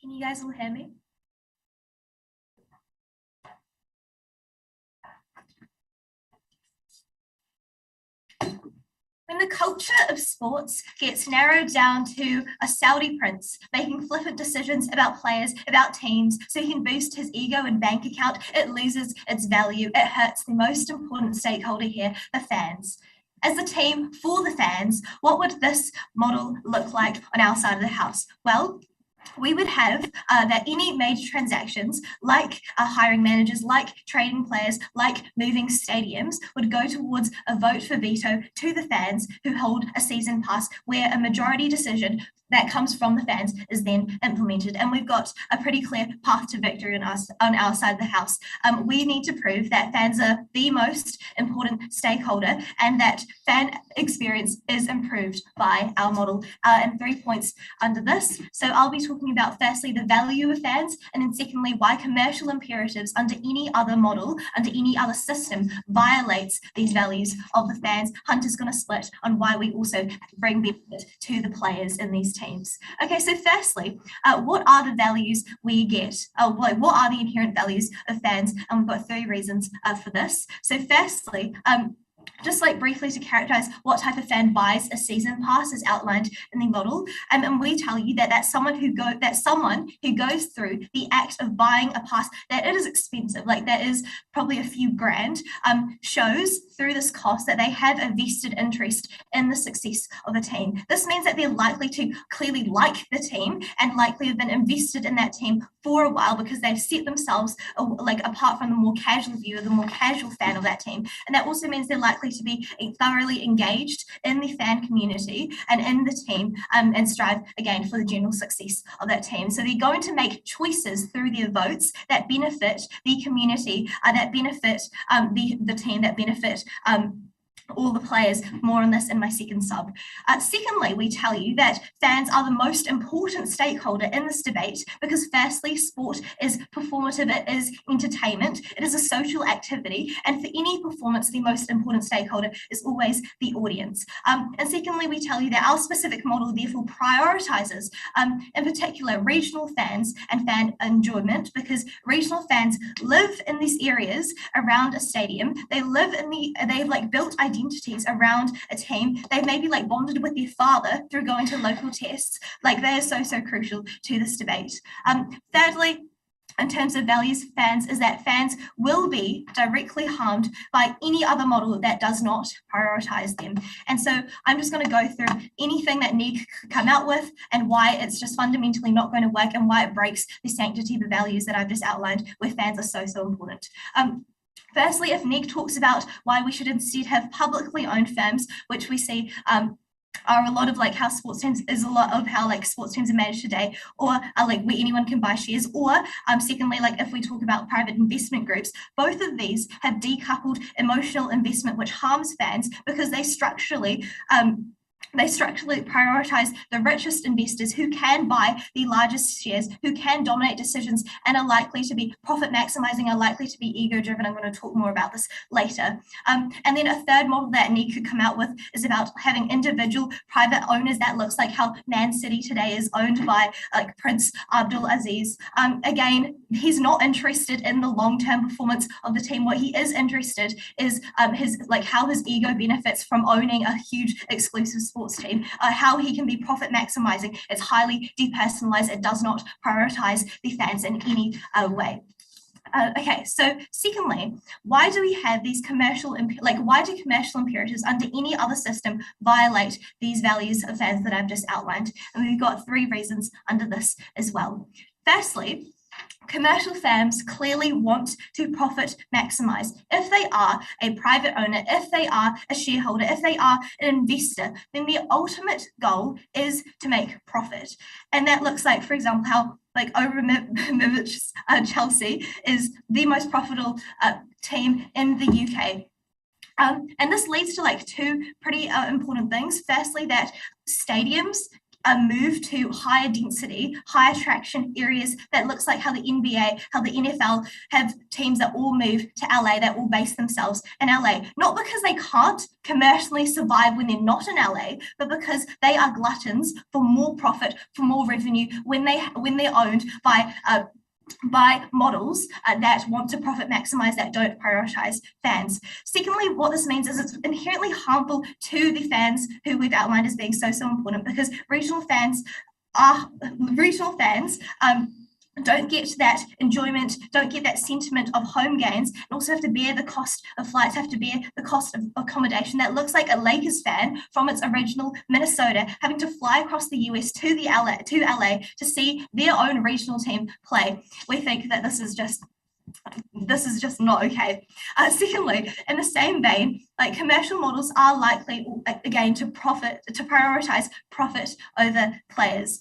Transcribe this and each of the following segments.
Can you guys all hear me? When the culture of sports gets narrowed down to a Saudi prince making flippant decisions about players, about teams, so he can boost his ego and bank account, it loses its value. It hurts the most important stakeholder here, the fans. As a team for the fans, what would this model look like on our side of the house? Well, we would have that any major transactions like hiring managers, like trading players, like moving stadiums would go towards a vote for veto to the fans who hold a season pass, where a majority decision that comes from the fans is then implemented. And we've got a pretty clear path to victory on our side of the house. We need to prove that fans are the most important stakeholder and that fan experience is improved by our model. And 3 points under this. So I'll be talking about firstly the value of fans, and then secondly why commercial imperatives under any other model, under any other system, violates these values of the fans. Hunter's going to split on why we also bring benefit to the players in these teams. Okay, so firstly, what are the values we get? What are the inherent values of fans? And we've got 3 reasons for this. So firstly, just like briefly to characterize what type of fan buys a season pass as outlined in the model, and we tell you that that's someone who goes through the act of buying a pass, that it is expensive, like that is probably a few grand, shows through this cost that they have a vested interest in the success of a team. This means that they're likely to clearly like the team and likely have been invested in that team for a while because they've set themselves like apart from the more casual viewer, the more casual fan of that team. And that also means they're likely to be thoroughly engaged in the fan community and in the team, and strive again for the general success of that team. So they're going to make choices through their votes that benefit the community, that benefit the team, that benefit all the players. More on this in my second sub. Secondly, we tell you that fans are the most important stakeholder in this debate because firstly, sport is performative, it is entertainment, it is a social activity, and for any performance, the most important stakeholder is always the audience. And secondly, we tell you that our specific model therefore prioritizes, in particular, regional fans and fan enjoyment, because regional fans live in these areas around a stadium. They've like built identities around a team. They've maybe like bonded with their father through going to local tests. Like they are so crucial to this debate. Thirdly, in terms of values for fans, is that fans will be directly harmed by any other model that does not prioritize them. And so I'm just going to go through anything that NEG could come out with and why it's just fundamentally not going to work and why it breaks the sanctity of the values that I've just outlined, where fans are so important. Firstly, if NEG talks about why we should instead have publicly owned firms, which we see are a lot of like how sports teams is a lot of how like sports teams are managed today, or like where anyone can buy shares, or secondly, like if we talk about private investment groups, both of these have decoupled emotional investment, which harms fans because they structurally prioritize the richest investors who can buy the largest shares, who can dominate decisions and are likely to be profit maximizing, are likely to be ego driven. I'm going to talk more about this later. And then a third model that NEG could come out with is about having individual private owners. That looks like how Man City today is owned by like Prince Abdul Aziz. Again, he's not interested in the long-term performance of the team. What he is interested is how his ego benefits from owning a huge exclusive sports team, how he can be profit maximizing. It's highly depersonalized. It does not prioritize the fans in any way. Okay, so secondly, why do we have these why do commercial imperatives under any other system violate these values of fans that I've just outlined? And we've got 3 reasons under this as well. Firstly, commercial firms clearly want to profit maximize. If they are a private owner, if they are a shareholder, if they are an investor, then the ultimate goal is to make profit. And that looks like, for example, how like Abramovich's Chelsea is the most profitable team in the UK. And this leads to like 2 pretty important things. Firstly, that stadiums a move to higher density, high attraction areas that looks like how the NBA, how the NFL have teams that all move to LA, that all base themselves in LA, not because they can't commercially survive when they're not in LA, but because they are gluttons for more profit, for more revenue when they're owned by models that want to profit maximize, that don't prioritize fans. Secondly, what this means is it's inherently harmful to the fans who we've outlined as being so important, because regional fans don't get that enjoyment, don't get that sentiment of home games, and also have to bear the cost of flights, have to bear the cost of accommodation. That looks like a Lakers fan from its original Minnesota having to fly across the US to LA to see their own regional team play. We think that this is just not okay. Secondly, in the same vein, like, commercial models are likely, again, to prioritize profit over players.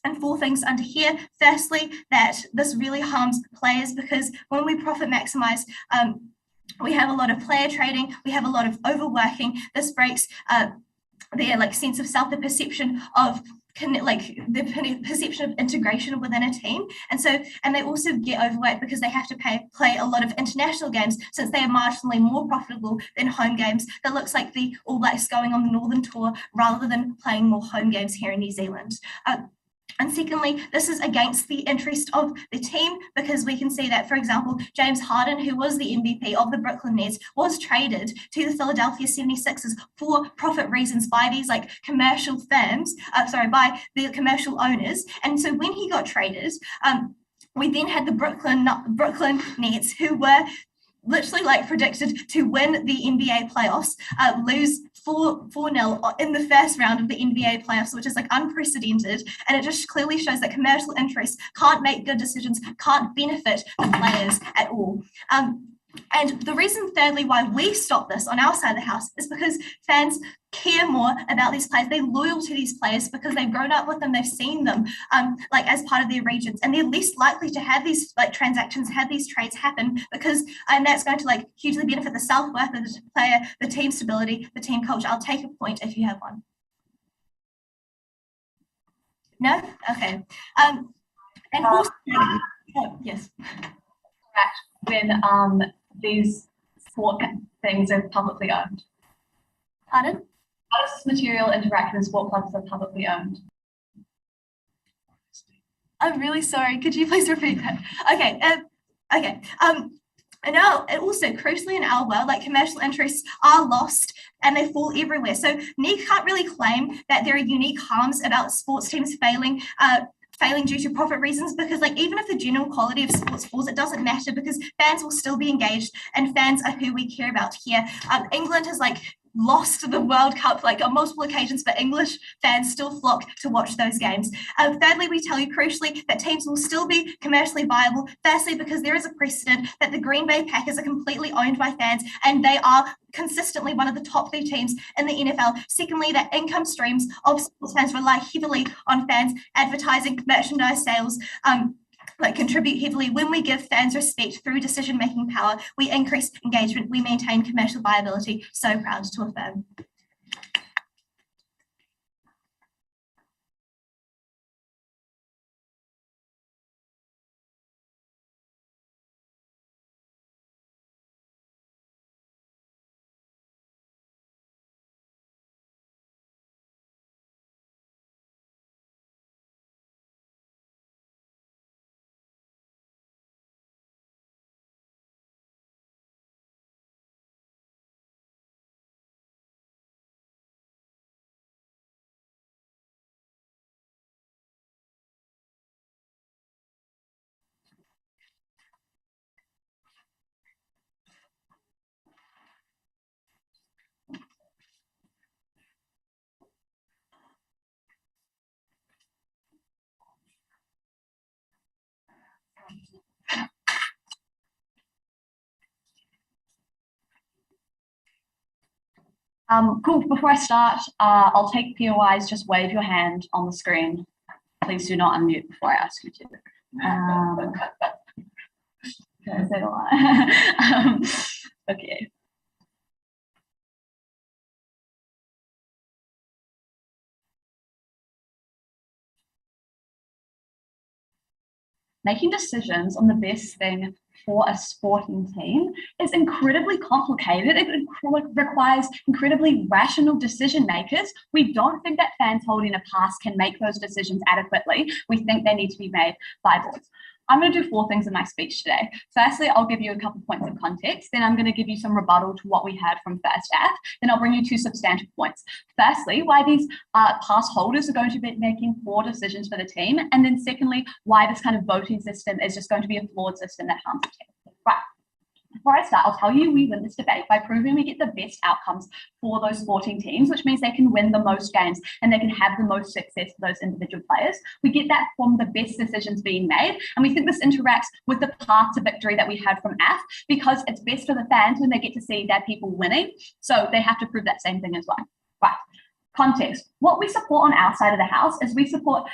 And 4 things under here. Firstly, that this really harms players, because when we profit maximize, we have a lot of player trading, we have a lot of overworking. This breaks their sense of self, the perception of the perception of integration within a team. And they also get overworked because they have to play a lot of international games, since they are marginally more profitable than home games. That looks like the All Blacks going on the Northern Tour rather than playing more home games here in New Zealand. And secondly, this is against the interest of the team, because we can see that, for example, James Harden, who was the MVP of the Brooklyn Nets, was traded to the Philadelphia 76ers for profit reasons by these commercial firms, by the commercial owners. And so when he got traded, we then had the Brooklyn Nets, who were literally predicted to win the NBA playoffs, lose 4-0 in the first round of the NBA playoffs, which is unprecedented. And it just clearly shows that commercial interests can't make good decisions, can't benefit the players at all. And the reason, thirdly, why we stop this on our side of the house is because fans care more about these players. They're loyal to these players because they've grown up with them, they've seen them as part of their regions, and they're less likely to have these transactions, have these trades happen, and that's going to hugely benefit the self-worth of the player, the team stability, the team culture. I'll take a point if you have one. No? Okay. And also, yes. When these sport things are publicly owned. Pardon? How does this material interact with sport clubs that are publicly owned? I'm really sorry. Could you please repeat that? Okay. Okay. And now, also crucially in our world, commercial interests are lost and they fall everywhere. So NEC can't really claim that there are unique harms about sports teams failing due to profit reasons, because even if the general quality of sports falls, it doesn't matter, because fans will still be engaged, and fans are who we care about here. England has lost the World Cup on multiple occasions, but English fans still flock to watch those games. Thirdly, we tell you crucially that teams will still be commercially viable. Firstly, because there is a precedent that the Green Bay Packers are completely owned by fans, and they are consistently one of the top 3 teams in the NFL. Secondly, that income streams of sports fans rely heavily on fans, advertising, merchandise sales, contribute heavily. When we give fans respect through decision-making power, we increase engagement, we maintain commercial viability. So proud to affirm. Cool. Before I start, I'll take POIs. Just wave your hand on the screen. Please do not unmute before I ask you to. Okay. making decisions on the best thing for a sporting team is incredibly complicated. It requires incredibly rational decision makers. We don't think that fans holding a pass can make those decisions adequately. We think they need to be made by boards. I'm going to do 4 things in my speech today. Firstly, I'll give you a couple points of context. Then I'm going to give you some rebuttal to what we heard from first half. Then I'll bring you 2 substantive points. Firstly, why these pass holders are going to be making poor decisions for the team. And then secondly, why this kind of voting system is just going to be a flawed system that harms the team. Right. Before I start, I'll tell you we win this debate by proving we get the best outcomes for those sporting teams, which means they can win the most games and they can have the most success for those individual players. We get that from the best decisions being made. And we think this interacts with the path to victory that we had from AF, because it's best for the fans when they get to see their people winning. So they have to prove that same thing as well. Right. Context. What we support on our side of the house is we support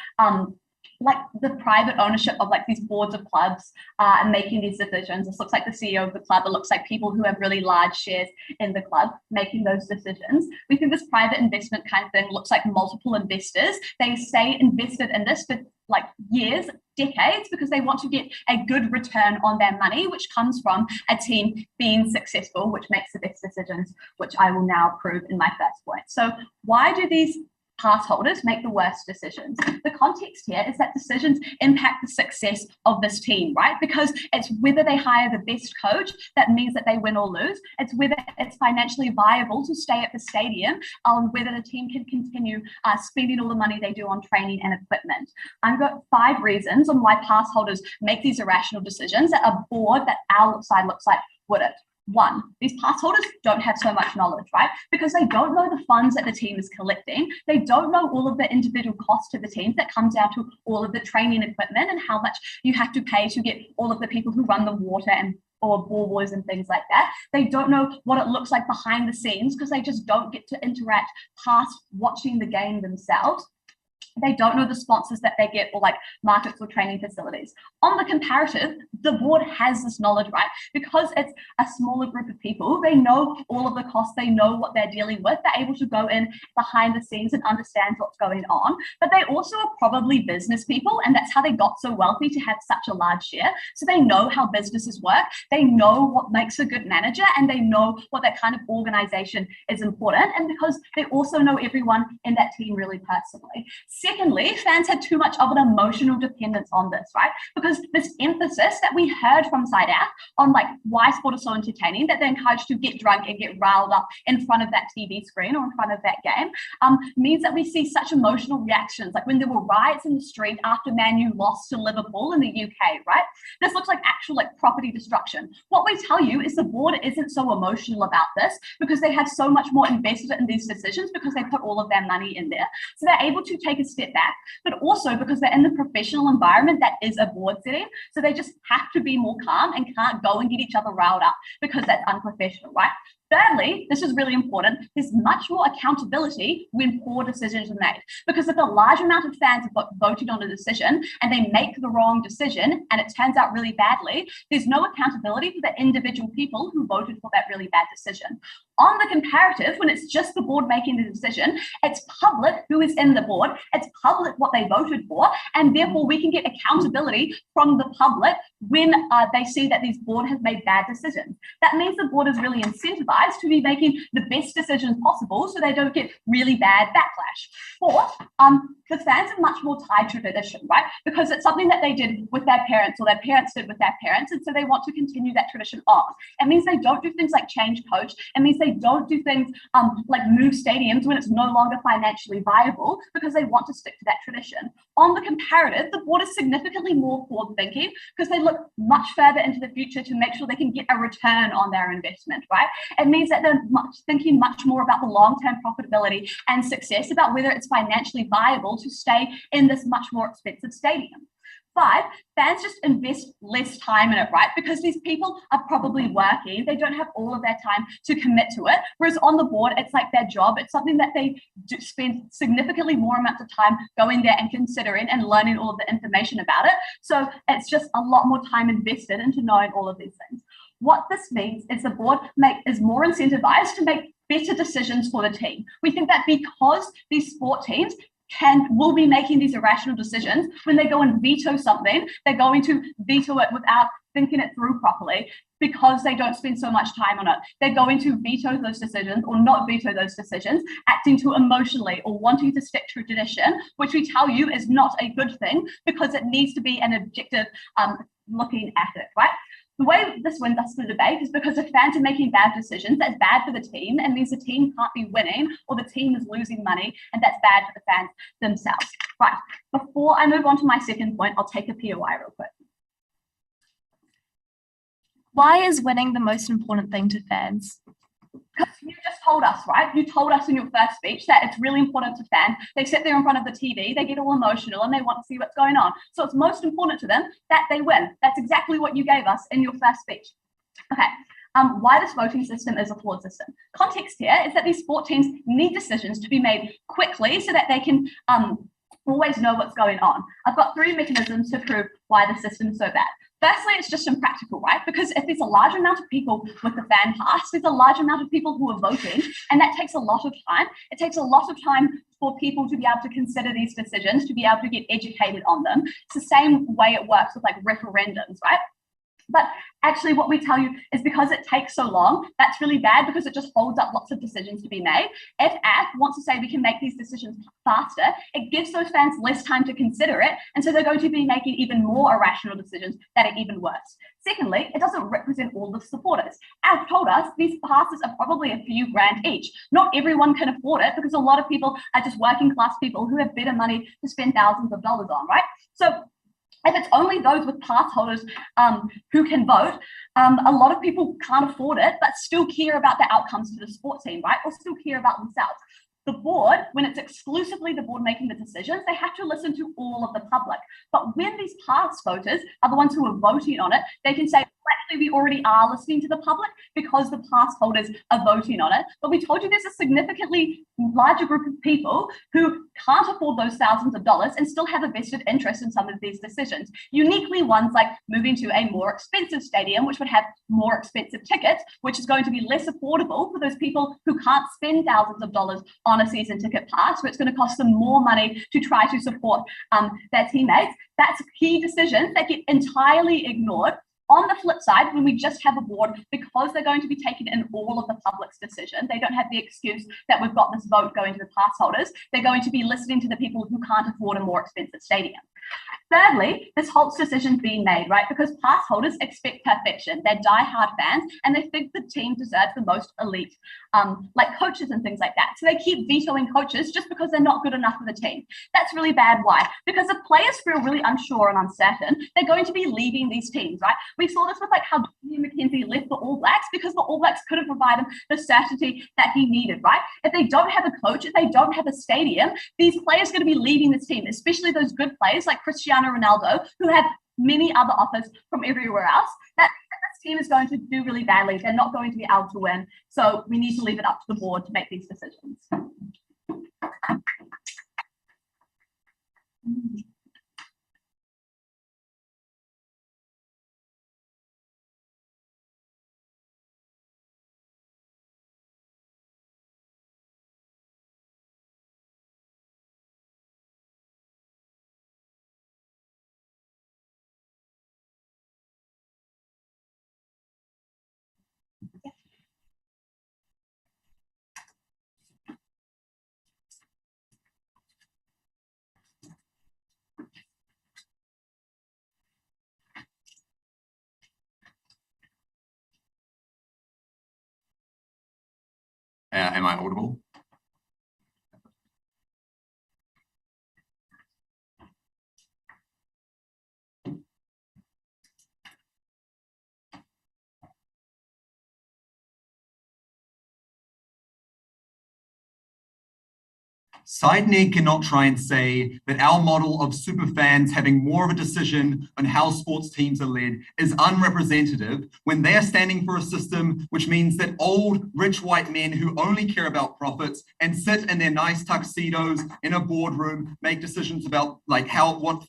like the private ownership of like these boards of clubs and making these decisions. This looks like the CEO of the club. It looks like people who have really large shares in the club making those decisions. We think this private investment kind of thing looks like multiple investors. They stay invested in this for like years, decades, because they want to get a good return on their money, which comes from a team being successful, which makes the best decisions, which I will now prove in my first point. So why do these pass holders make the worst decisions? The context here is that decisions impact the success of this team, right? Because it's whether they hire the best coach that means that they win or lose. It's whether it's financially viable to stay at the stadium, whether the team can continue spending all the money they do on training and equipment. I've got 5 reasons on why pass holders make these irrational decisions that a board that our side looks like wouldn't. 1, these pass holders don't have so much knowledge, right? Because they don't know the funds that the team is collecting. They don't know all of the individual costs to the teams that comes down to all of the training equipment and how much you have to pay to get all of the people who run the water and or ball boys and things like that. They don't know what it looks like behind the scenes because they just don't get to interact past watching the game themselves. They don't know the sponsors that they get or like markets or training facilities. On the comparative, the board has this knowledge, right? Because it's a smaller group of people, they know all of the costs, they know what they're dealing with, they're able to go in behind the scenes and understand what's going on. But they also are probably business people, and that's how they got so wealthy to have such a large share. So they know how businesses work, they know what makes a good manager, and they know what that kind of organization is important. And because they also know everyone in that team really personally. Secondly, fans had too much of an emotional dependence on this, right? Because this emphasis that we heard from side out on like why sport is so entertaining, that they're encouraged to get drunk and get riled up in front of that TV screen or in front of that game, means that we see such emotional reactions. Like when there were riots in the street after Man U lost to Liverpool in the UK, right? This looks like actual like property destruction. What we tell you is the board isn't so emotional about this because they have so much more invested in these decisions because they put all of their money in there. So they're able to take a step back, but also because they're in the professional environment that is a board setting. So they just have to be more calm and can't go and get each other riled up because that's unprofessional, right? Thirdly, this is really important, there's much more accountability when poor decisions are made. Because if a large amount of fans have voted on a decision and they make the wrong decision and it turns out really badly, there's no accountability for the individual people who voted for that really bad decision. On the comparative, when it's just the board making the decision, it's public who is in the board, it's public what they voted for, and therefore we can get accountability from the public when they see that this board has made bad decisions. That means the board is really incentivized to be making the best decisions possible so they don't get really bad backlash. Fourth, the fans are much more tied to tradition, right? Because it's something that they did with their parents or their parents did with their parents, and so they want to continue that tradition on. It means they don't do things like change coach. It means they don't do things like move stadiums when it's no longer financially viable because they want to stick to that tradition. On the comparative, the board is significantly more forward thinking because they look much further into the future to make sure they can get a return on their investment, right? It means that they're thinking much more about the long-term profitability and success, about whether it's financially viable to stay in this much more expensive stadium. 5, fans just invest less time in it, right? Because these people are probably working. They don't have all of their time to commit to it. Whereas on the board, it's like their job. It's something that they spend significantly more amounts of time going there and considering and learning all of the information about it. So it's just a lot more time invested into knowing all of these things. What this means is the board is more incentivized to make better decisions for the team. We think that because these sport teams will be making these irrational decisions. When they go and veto something, they're going to veto it without thinking it through properly because they don't spend so much time on it. They're going to veto those decisions or not veto those decisions, acting too emotionally or wanting to stick to tradition, which we tell you is not a good thing because it needs to be an objective looking at it, right? The way this wins us the debate is because if fans are making bad decisions, that's bad for the team and means the team can't be winning or the team is losing money, and that's bad for the fans themselves. Right, before I move on to my second point, I'll take a POI real quick. Why is winning the most important thing to fans? Because you just told us, right? You told us in your first speech that it's really important to fans. They sit there in front of the TV, they get all emotional and they want to see what's going on. So it's most important to them that they win. That's exactly what you gave us in your first speech. Okay, why this voting system is a flawed system. Context here is that these sport teams need decisions to be made quickly so that they can always know what's going on. I've got 3 mechanisms to prove why the system is so bad. Firstly, it's just impractical, right? Because if there's a large amount of people with the fan pass, there's a large amount of people who are voting, and that takes a lot of time. It takes a lot of time for people to be able to consider these decisions, to be able to get educated on them. It's the same way it works with like referendums, right? But actually what we tell you is because it takes so long, that's really bad because it just holds up lots of decisions to be made. If AF wants to say we can make these decisions faster, it gives those fans less time to consider it. And so they're going to be making even more irrational decisions that are even worse. Secondly, it doesn't represent all the supporters. AF told us these passes are probably a few grand each. Not everyone can afford it because a lot of people are just working class people who have better money to spend thousands of dollars on, right? So if it's only those with pass holders who can vote, a lot of people can't afford it, but still care about the outcomes for the sport team, right? Or still care about themselves. The board, when it's exclusively the board making the decisions, they have to listen to all of the public. But when these pass voters are the ones who are voting on it, they can say, actually, we already are listening to the public because the pass holders are voting on it. But we told you there's a significantly larger group of people who can't afford those thousands of dollars and still have a vested interest in some of these decisions. Uniquely ones like moving to a more expensive stadium, which would have more expensive tickets, which is going to be less affordable for those people who can't spend thousands of dollars on a season ticket pass, where it's going to cost them more money to try to support their teammates. That's key decisions that get entirely ignored. On the flip side, when we just have a board, because they're going to be taking in all of the public's decision, they don't have the excuse that we've got this vote going to the pass holders. They're going to be listening to the people who can't afford a more expensive stadium. Thirdly, this Holt's decision's being made, right? Because pass holders expect perfection. They're diehard fans and they think the team deserves the most elite, like coaches and things like that. So they keep vetoing coaches just because they're not good enough for the team. That's really bad. Why? Because if players feel really unsure and uncertain, they're going to be leaving these teams, right? We saw this with like how Ian McKenzie left the All Blacks because the All Blacks couldn't provide him the certainty that he needed, right? If they don't have a coach, if they don't have a stadium, these players are going to be leaving this team, especially those good players like Cristiano Ronaldo, who have many other offers from everywhere else. That this team is going to do really badly. They're not going to be able to win. So we need to leave it up to the board to make these decisions. Am I audible? Sidenegg cannot try and say that our model of superfans having more of a decision on how sports teams are led is unrepresentative when they are standing for a system which means that old, rich white men who only care about profits and sit in their nice tuxedos in a boardroom make decisions about like what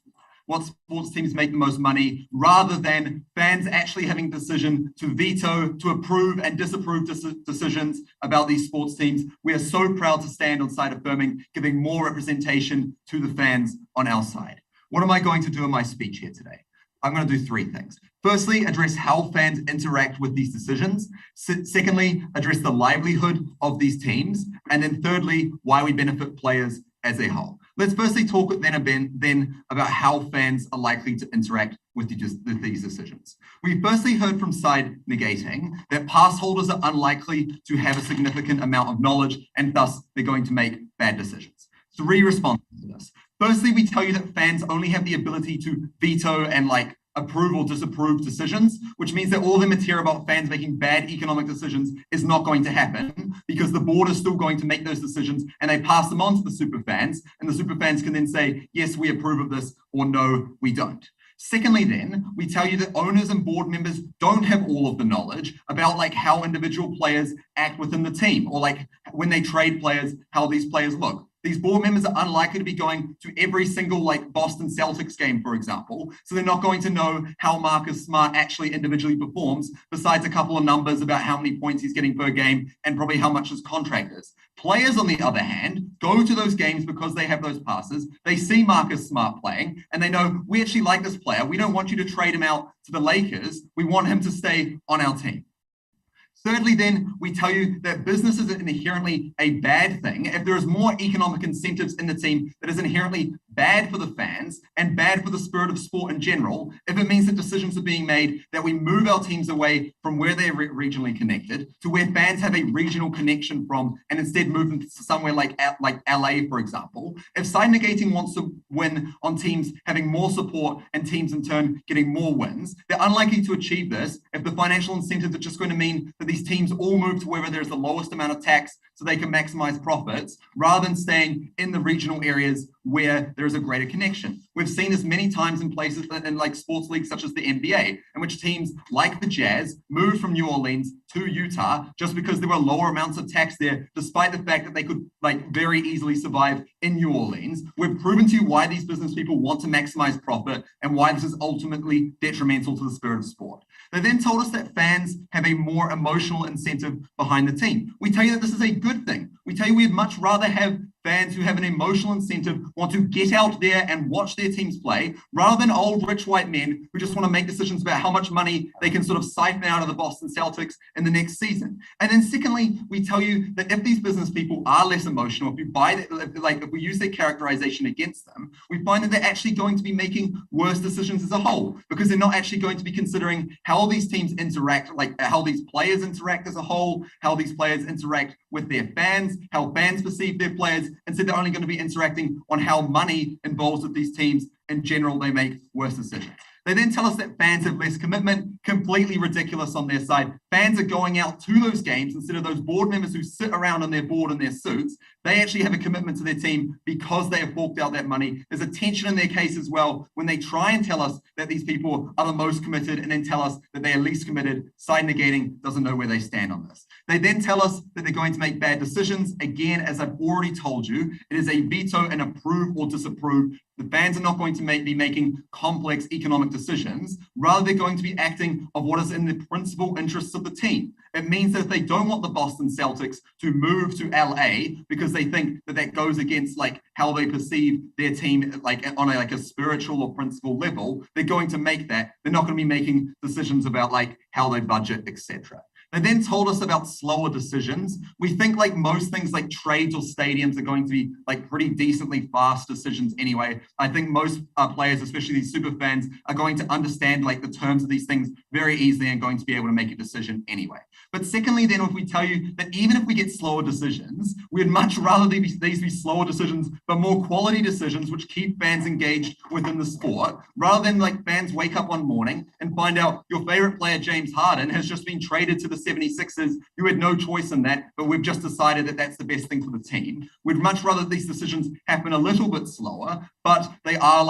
what sports teams make the most money, rather than fans actually having the decision to veto, to approve and disapprove decisions about these sports teams. We are so proud to stand on side affirming, giving more representation to the fans on our side. What am I going to do in my speech here today? I'm going to do three things. Firstly, address how fans interact with these decisions. Secondly, address the livelihood of these teams. And then thirdly, why we benefit players as a whole. Let's firstly talk then about how fans are likely to interact with these decisions. We firstly heard from side negating that pass holders are unlikely to have a significant amount of knowledge and thus they're going to make bad decisions. Three responses to this. Firstly, we tell you that fans only have the ability to veto and approve or disapprove decisions, which means that all the material about fans making bad economic decisions is not going to happen because the board is still going to make those decisions and they pass them on to the super fans, and the super fans can then say, yes, we approve of this, or no, we don't. Secondly, then, we tell you that owners and board members don't have all of the knowledge about how individual players act within the team, or when they trade players, how these players look. These board members are unlikely to be going to every single Boston Celtics game, for example. So they're not going to know how Marcus Smart actually individually performs, besides a couple of numbers about how many points he's getting per game and probably how much his contract is. Players, on the other hand, go to those games because they have those passes. They see Marcus Smart playing and they know, we actually like this player. We don't want you to trade him out to the Lakers. We want him to stay on our team. Thirdly, then, we tell you that business is inherently a bad thing. If there is more economic incentives in the team, that is inherently bad for the fans and bad for the spirit of sport in general, if it means that decisions are being made that we move our teams away from where they're regionally connected to where fans have a regional connection from and instead move them to somewhere like LA, for example. If side negating wants to win on teams having more support and teams in turn getting more wins, they're unlikely to achieve this if the financial incentives are just going to mean that these teams all move to wherever there's the lowest amount of tax so they can maximize profits rather than staying in the regional areas where there is a greater connection. We've seen this many times in places in sports leagues such as the NBA, in which teams like the Jazz moved from New Orleans to Utah just because there were lower amounts of tax there, despite the fact that they could very easily survive in New Orleans. We've proven to you why these business people want to maximize profit and why this is ultimately detrimental to the spirit of sport. They then told us that fans have a more emotional incentive behind the team. We tell you that this is a good thing. We tell you we'd much rather have fans who have an emotional incentive want to get out there and watch their teams play rather than old rich white men who just want to make decisions about how much money they can sort of siphon out of the Boston Celtics in the next season. And then secondly, we tell you that if these business people are less emotional, if you buy that, if we use their characterization against them, we find that they're actually going to be making worse decisions as a whole because they're not actually going to be considering how these teams interact, how these players interact as a whole, how these players interact with their fans, how fans perceive their players. Instead, they're only going to be interacting on how money involves with these teams. In general, they make worse decisions. They then tell us that fans have less commitment, completely ridiculous on their side. Fans are going out to those games instead of those board members who sit around on their board in their suits. They actually have a commitment to their team because they have forked out that money. There's a tension in their case as well when they try and tell us that these people are the most committed and then tell us that they are least committed. Side negating doesn't know where they stand on this. They then tell us that they're going to make bad decisions. Again, as I've already told you, it is a veto and approve or disapprove. The fans are not going to be making complex economic decisions. Rather, they're going to be acting of what is in the principal interests of the team. It means that if they don't want the Boston Celtics to move to LA because they think that that goes against how they perceive their team on a spiritual or principal level, they're going to make that. They're not going to be making decisions about how they budget, etc. They then told us about slower decisions. We think most things like trades or stadiums are going to be pretty decently fast decisions anyway. I think most players, especially these super fans, are going to understand the terms of these things very easily and going to be able to make a decision anyway. But secondly, then if we tell you that even if we get slower decisions, we'd much rather these be slower decisions, but more quality decisions which keep fans engaged within the sport, rather than fans wake up one morning and find out your favorite player, James Harden, has just been traded to the 76ers. You had no choice in that, but we've just decided that that's the best thing for the team. We'd much rather these decisions happen a little bit slower, but they are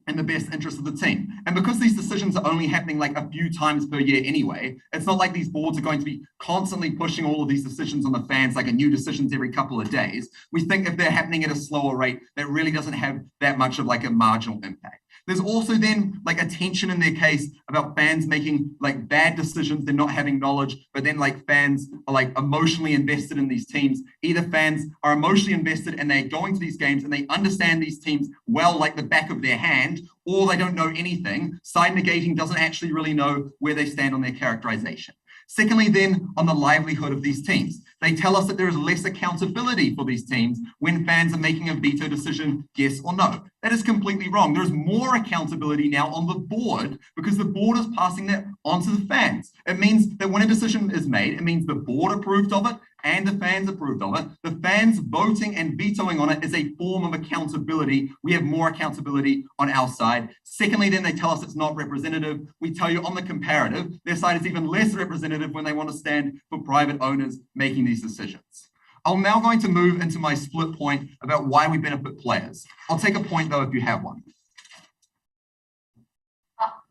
in the best interest of the team. And because these decisions are only happening a few times per year anyway, it's not like these boards are going to be constantly pushing all of these decisions on the fans, a new decisions every couple of days. We think if they're happening at a slower rate, that really doesn't have that much of a marginal impact. There's also then like a tension in their case about fans making like bad decisions, they're not having knowledge, but then like fans are like emotionally invested in these teams. Either fans are emotionally invested and they're going to these games and they understand these teams well, like the back of their hand, or they don't know anything. Side negating doesn't actually really know where they stand on their characterization. Secondly, then, on the livelihood of these teams. They tell us that there is less accountability for these teams when fans are making a veto decision, yes or no. That is completely wrong. There's more accountability now on the board because the board is passing that on to the fans. It means that when a decision is made, it means the board approved of it and the fans approved of it. The fans voting and vetoing on it is a form of accountability. We have more accountability on our side. Secondly, then they tell us it's not representative. We tell you on the comparative, their side is even less representative when they want to stand for private owners making these decisions. I'm now going to move into my split point about why we benefit players. I'll take a point though if you have one.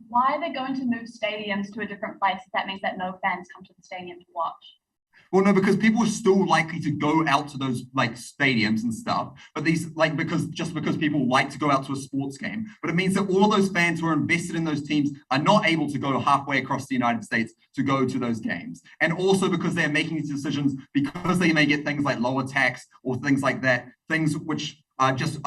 Why are they going to move stadiums to a different place if that means that no fans come to the stadium to watch? Well, no, because people are still likely to go out to those like stadiums and stuff, but these like because people like to go out to a sports game, but it means that all of those fans who are invested in those teams are not able to go halfway across the United States to go to those games. And also because they're making these decisions because they may get things like lower tax or things like that, things which are just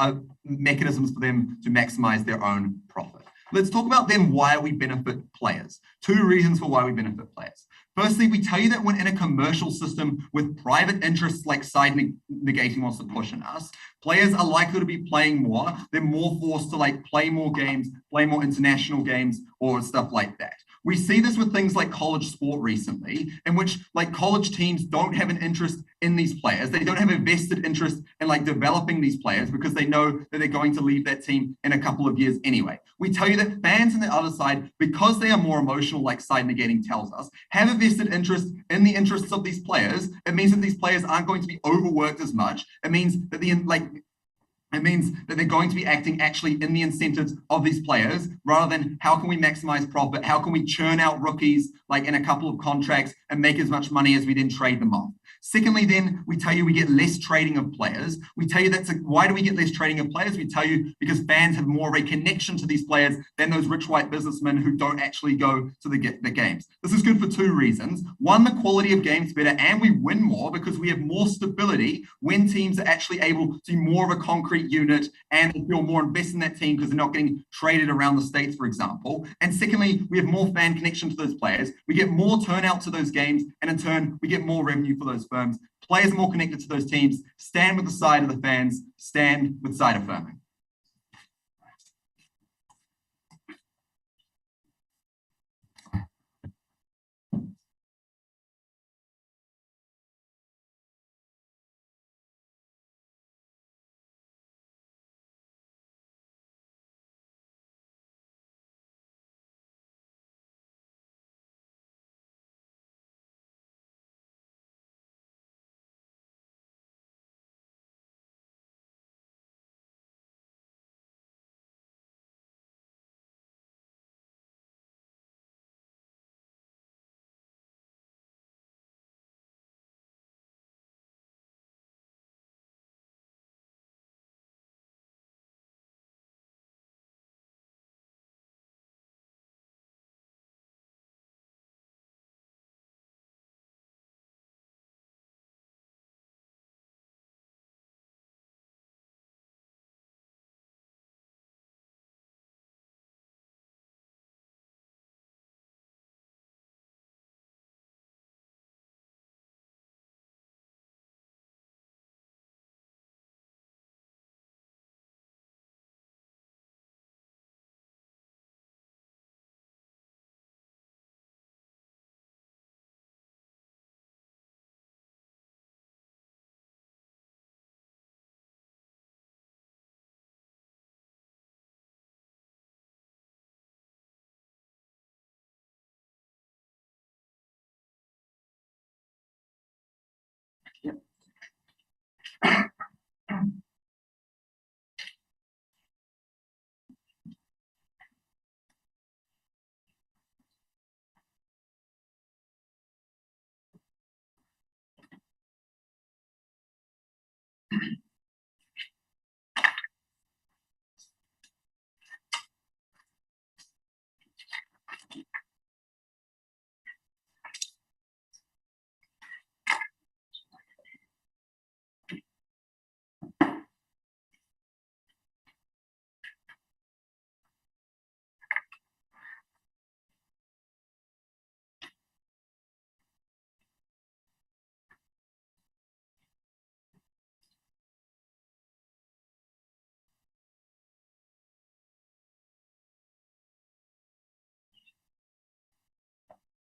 mechanisms for them to maximize their own profit. Let's talk about then why we benefit players. 2 reasons for why we benefit players. Firstly, we tell you that when in a commercial system with private interests like side negating wants to push on us, players are likely to be playing more. They're more forced to like play more games, play more international games or stuff like that. We see this with things like college sport recently, in which like college teams don't have an interest in these players. They don't have a vested interest in like developing these players because they know that they're going to leave that team in a couple of years anyway. We tell you that fans on the other side, because they are more emotional, like side negating tells us, have a vested interest in the interests of these players. It means that these players aren't going to be overworked as much. It means that they're going to be acting actually in the incentives of these players rather than how can we maximize profit? How can we churn out rookies like in a couple of contracts and make as much money as we then trade them off? Secondly, then we tell you we get less trading of players. We tell you why do we get less trading of players? We tell you because fans have more of a connection to these players than those rich white businessmen who don't actually go to the games. This is good for 2 reasons. One, the quality of games better, and we win more because we have more stability when teams are actually able to be more of a concrete unit and feel more invested in that team because they're not getting traded around the states, for example. And secondly, we have more fan connection to those players. We get more turnout to those games, and in turn, we get more revenue for those firms. Players are more connected to those teams, stand with the side of the fans, stand with side affirming.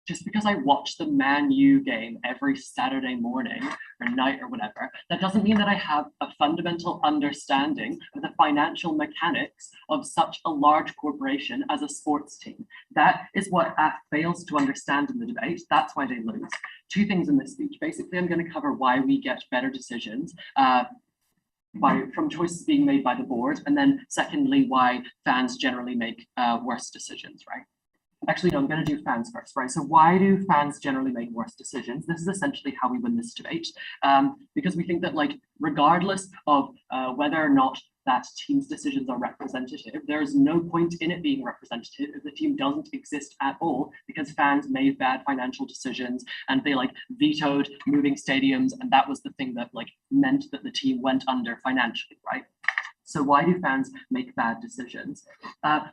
just because I watch the Man U game every Saturday morning or night or whatever, that doesn't mean that I have a fundamental understanding of the financial mechanics of such a large corporation as a sports team. That is what AF fails to understand in the debate. That's why they lose. Two things in this speech. Basically, I'm going to cover why we get better decisions from choices being made by the board, and then secondly, why fans generally make worse decisions, right? Actually, no, I'm going to do fans first, right? So why do fans generally make worse decisions? This is essentially how we win this debate, because we think that, like, regardless of whether or not that team's decisions are representative, there's no point in it being representative if the team doesn't exist at all, because fans made bad financial decisions and they vetoed moving stadiums, and that was the thing that meant that the team went under financially, right? So why do fans make bad decisions?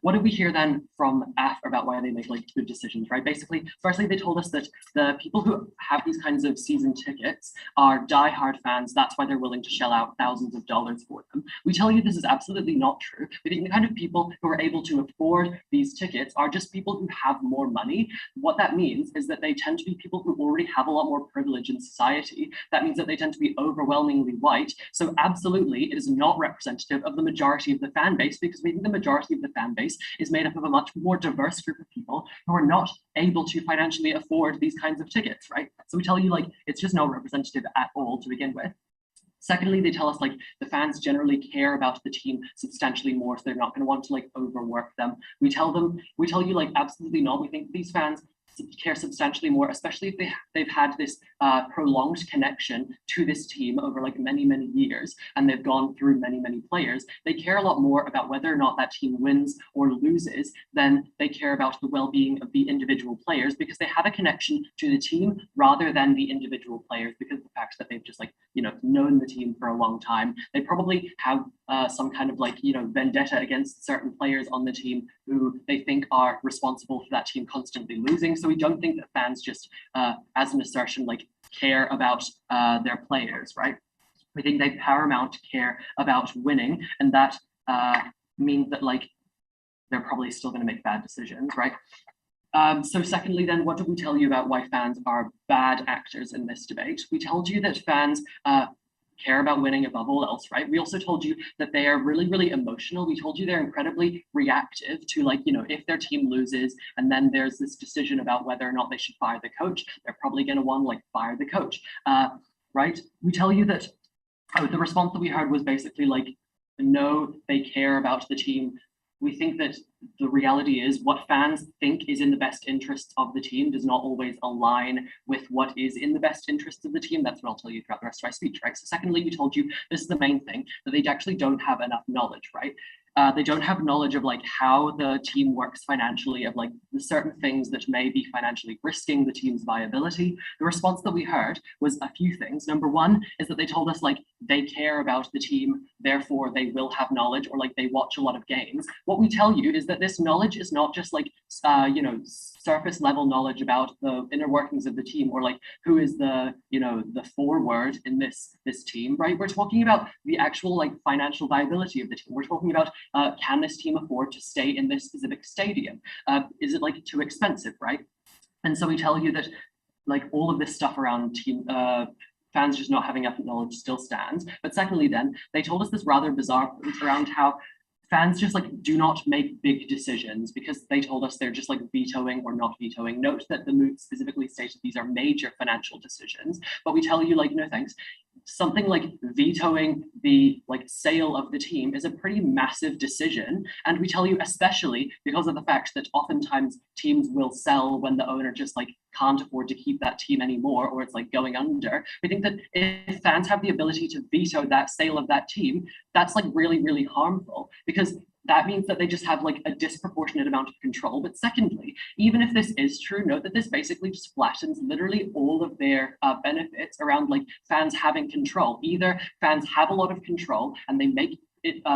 What did we hear then from AF about why they make good decisions, right? Basically, firstly, they told us that the people who have these kinds of season tickets are diehard fans. That's why they're willing to shell out thousands of dollars for them. We tell you this is absolutely not true. We think the kind of people who are able to afford these tickets are just people who have more money. What that means is that they tend to be people who already have a lot more privilege in society. That means that they tend to be overwhelmingly white. So absolutely, it is not representative of the majority of the fan base, because we think the majority of the fan base is made up of a much more diverse group of people who are not able to financially afford these kinds of tickets, right? So we tell you it's just not representative at all to begin with. Secondly, they tell us the fans generally care about the team substantially more, so they're not going to want to overwork them. We tell you absolutely not. We think these fans care substantially more, especially if they've had this prolonged connection to this team over many years, and they've gone through many players. They care a lot more about whether or not that team wins or loses than they care about the well-being of the individual players, because they have a connection to the team rather than the individual players, because of the fact that they've just known the team for a long time. They probably have some kind of vendetta against certain players on the team who they think are responsible for that team constantly losing. So we don't think that fans just, as an assertion, care about their players, right? We think they paramount care about winning, and that means that they're probably still going to make bad decisions, right? So secondly, then, what did we tell you about why fans are bad actors in this debate? We told you that fans care about winning above all else, right? We also told you that they are really emotional. We told you they're incredibly reactive to if their team loses and then there's this decision about whether or not they should fire the coach, they're probably going to want to fire the coach, right? We tell you that the response that we heard was basically no, they care about the team. We think that the reality is what fans think is in the best interests of the team does not always align with what is in the best interests of the team. That's what I'll tell you throughout the rest of my speech, right? So secondly, we told you this is the main thing, that they actually don't have enough knowledge, right? They don't have knowledge of how the team works financially, of the certain things that may be financially risking the team's viability. The response that we heard was a few things. Number one is that they told us they care about the team, therefore they will have knowledge, or they watch a lot of games. What we tell you is that this knowledge is not just surface level knowledge about the inner workings of the team, or who is the the forward in this team, right? We're talking about the actual financial viability of the team. We're talking about can this team afford to stay in this specific stadium? Is it too expensive, right? And so we tell you that all of this stuff around team fans just not having enough knowledge still stands. But secondly, then they told us this rather bizarre point around how fans just do not make big decisions, because they told us they're just vetoing or not vetoing. Note that the MOOC specifically stated these are major financial decisions, but we tell you no thanks. Something vetoing the sale of the team is a pretty massive decision, and we tell you especially because of the fact that oftentimes teams will sell when the owner just can't afford to keep that team anymore, or it's going under. We think that if fans have the ability to veto that sale of that team, that's really harmful, because that means that they just have a disproportionate amount of control. But secondly, even if this is true, note that this basically just flattens literally all of their benefits around fans having control. Either fans have a lot of control and they make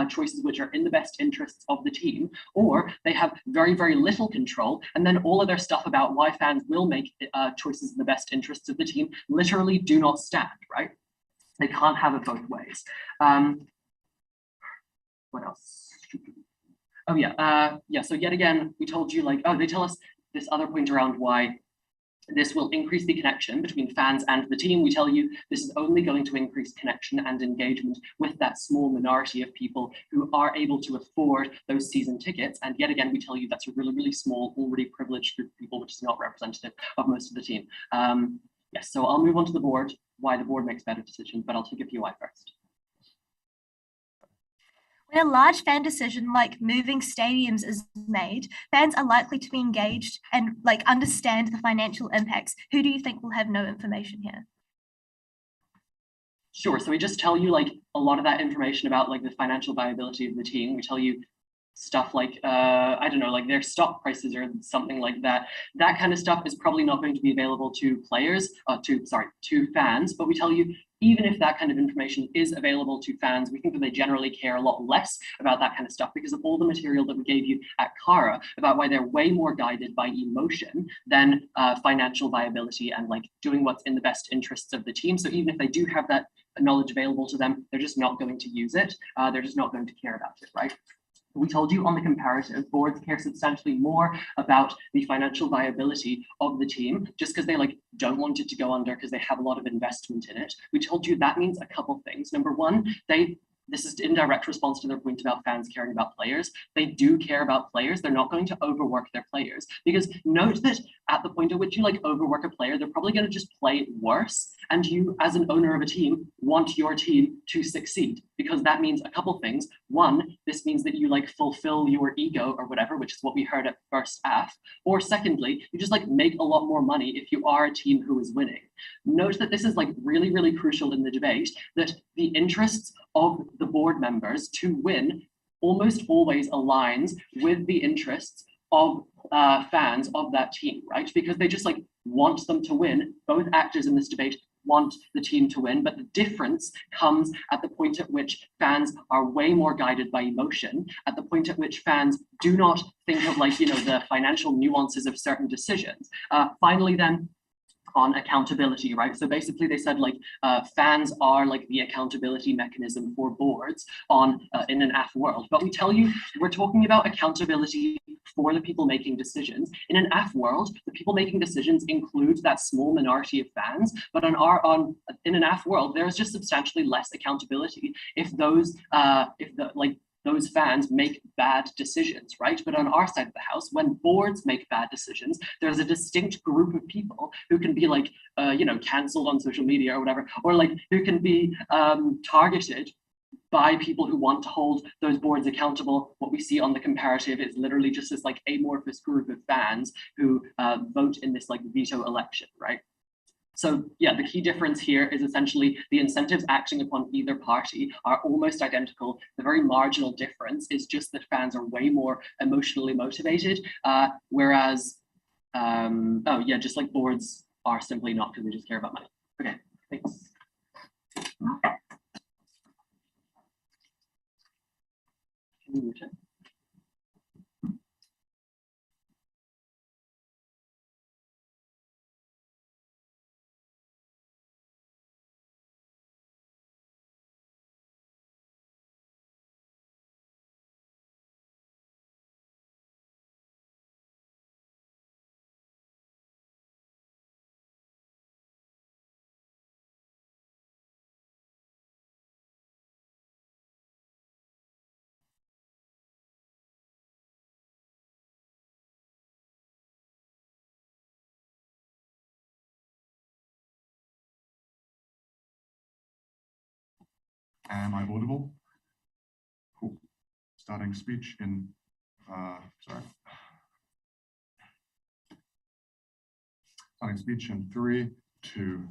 choices which are in the best interests of the team, or they have very little control, and then all of their stuff about why fans will make choices in the best interests of the team literally do not stand, right? They can't have it both ways. What else? Oh yeah, so yet again, we told you they tell us this other point around why This will increase the connection between fans and the team. We tell you this is only going to increase connection and engagement with that small minority of people who are able to afford those season tickets. And yet again, we tell you that's a really, really small, already privileged group of people, which is not representative of most of the team. Yes, so I'll move on to the board, why the board makes better decisions, but I'll take a POI first. When a large fan decision like moving stadiums is made, fans are likely to be engaged and understand the financial impacts. Who do you think will have no information here? Sure, so we just tell you a lot of that information about the financial viability of the team. We tell you stuff like, I don't know, their stock prices or something like that. That kind of stuff is probably not going to be available to players, to fans, but we tell you, even if that kind of information is available to fans, we think that they generally care a lot less about that kind of stuff because of all the material that we gave you at Cara about why they're way more guided by emotion than financial viability and doing what's in the best interests of the team. So even if they do have that knowledge available to them, they're just not going to use it. They're just not going to care about it, right? We told you on the comparative, boards care substantially more about the financial viability of the team just because they don't want it to go under because they have a lot of investment in it. We told you that means a couple things. Number one, this is in direct response to their point about fans caring about players. They do care about players. They're not going to overwork their players because note that at the point at which you overwork a player, they're probably going to just play worse. And you, as an owner of a team, want your team to succeed because that means a couple things. One, this means that you fulfill your ego or whatever, which is what we heard at first half. Or secondly, you just make a lot more money if you are a team who is winning. Note that this is really, really crucial in the debate, that the interests of the board members to win almost always aligns with the interests of fans of that team, right? Because they just want them to win. Both actors in this debate want the team to win, but the difference comes at the point at which fans are way more guided by emotion, at the point at which fans do not think of the financial nuances of certain decisions. Finally then, on accountability, right? So basically they said fans are the accountability mechanism for boards in an AF world. But we tell you, we're talking about accountability for the people making decisions. In an AF world, the people making decisions include that small minority of fans, but in an AF world, there is just substantially less accountability if those fans make bad decisions, right? But on our side of the house, when boards make bad decisions, there's a distinct group of people who can be cancelled on social media or whatever, or who can be targeted by people who want to hold those boards accountable. What we see on the comparative is literally just this amorphous group of fans who vote in this veto election, right? So yeah, the key difference here is essentially the incentives acting upon either party are almost identical. The very marginal difference is just that fans are way more emotionally motivated, whereas, just boards are simply not because they just care about money. Okay, thanks. Can you mute it? Am I audible? Cool. Starting speech in, Starting speech in 3, 2,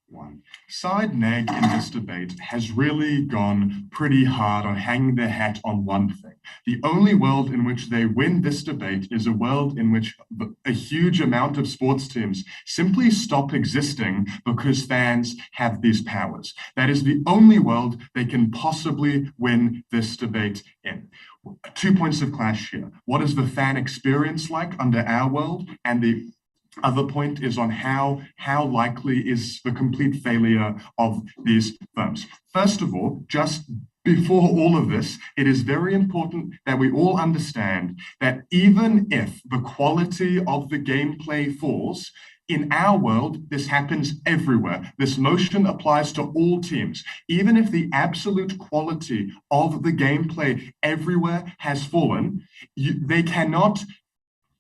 1. Side neg in this debate has really gone pretty hard on hanging their hat on one thing. The only world in which they win this debate is a world in which a huge amount of sports teams simply stop existing because fans have these powers. That is the only world they can possibly win this debate in. 2 points of clash here. What is the fan experience like under our world? And the other point is on how likely is the complete failure of these firms. First of all, just before all of this, it is very important that we all understand that even if the quality of the gameplay falls, In our world, this happens everywhere. This motion applies to all teams. Even if the absolute quality of the gameplay everywhere has fallen, they cannot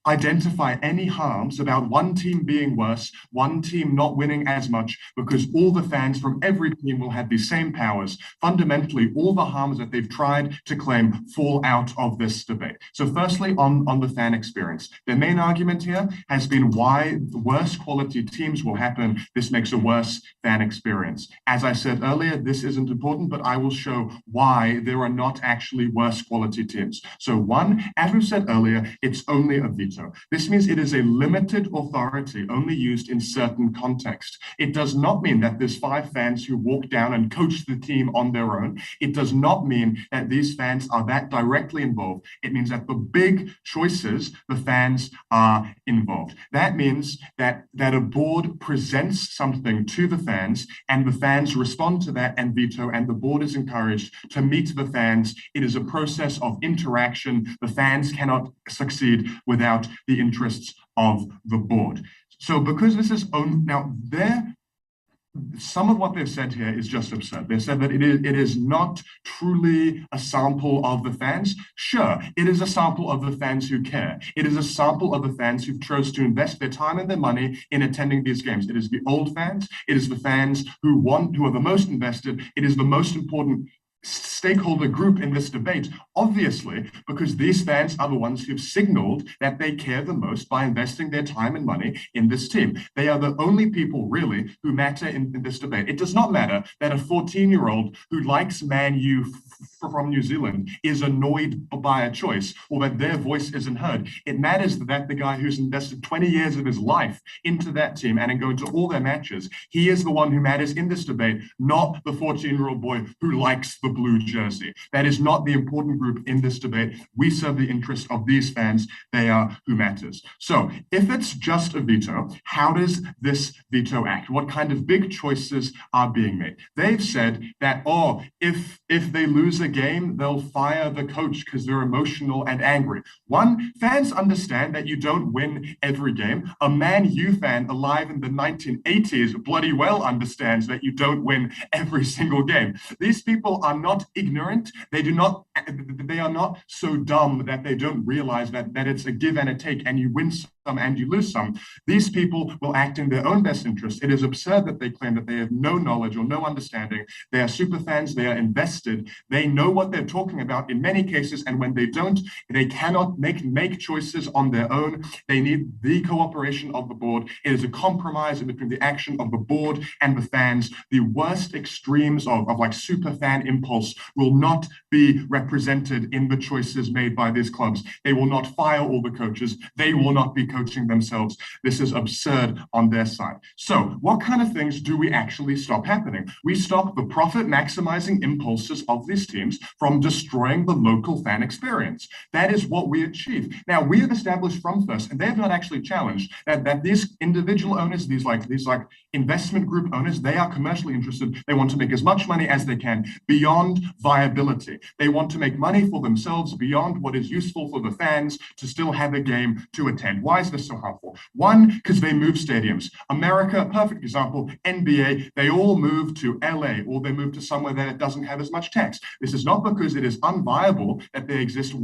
identify any harms about one team being worse, one team not winning as much, because all the fans from every team will have the same powers. Fundamentally, all the harms that they've tried to claim fall out of this debate. So firstly, on the fan experience, their main argument here has been why the worse quality teams will happen. This makes a worse fan experience. As I said earlier, this isn't important, but I will show why there are not actually worse quality teams. So one, as we've said earlier, it's only a veto. This means it is a limited authority only used in certain contexts. It does not mean that there's 5 fans who walk down and coach the team on their own. It does not mean that these fans are that directly involved. It means that for big choices, the fans are involved. That means that a board presents something to the fans and the fans respond to that and veto, and the board is encouraged to meet the fans. It is a process of interaction. The fans cannot succeed without the interests of the board. So because this is some of what they've said here is just absurd. They've said that it is not truly a sample of the fans. Sure, it is a sample of the fans who care. It is a sample of the fans who've chose to invest their time and their money in attending these games. It is the old fans. It is the fans who are the most invested. It is the most important stakeholder group in this debate, obviously, because these fans are the ones who've signaled that they care the most by investing their time and money in this team. They are the only people really who matter in this debate. It does not matter that a 14-year-old who likes Man U from New Zealand is annoyed by a choice or that their voice isn't heard. It matters that the guy who's invested 20 years of his life into that team and going to all their matches, he is the one who matters in this debate, not the 14-year-old boy who likes the blue jersey. That is not the important group in this debate. We serve the interest of these fans. They are who matters. So if it's just a veto, how does this veto act? What kind of big choices are being made? They've said that, if they lose a game, they'll fire the coach because they're emotional and angry. One, fans understand that you don't win every game. A Man U fan alive in the 1980s bloody well understands that you don't win every single game. These people are not ignorant. They are not so dumb that they don't realize that it's a give and a take, and you win some and you lose some. These people will act in their own best interest. It is absurd that they claim that they have no knowledge or no understanding. They are super fans. They are invested. They know what they're talking about in many cases, and when they don't, they cannot make choices on their own. They need the cooperation of the board. It is a compromise between the action of the board and the fans. The worst extremes of like super fan impulse will not be represented in the choices made by these clubs. They will not fire all the coaches. They will not be coaching themselves. This is absurd on their side. So what kind of things do we actually stop happening? We stop the profit maximizing impulses of these teams from destroying the local fan experience. That is what we achieve. Now, we have established from first, and they have not actually challenged that these individual owners, these investment group owners, they are commercially interested. They want to make as much money as they can beyond viability. They want to make money for themselves beyond what is useful for the fans to still have a game to attend. Why is this so harmful? One, because they move stadiums. America, perfect example, NBA, they all move to LA or they move to somewhere that doesn't have as much tax. This is not because it is unviable that they exist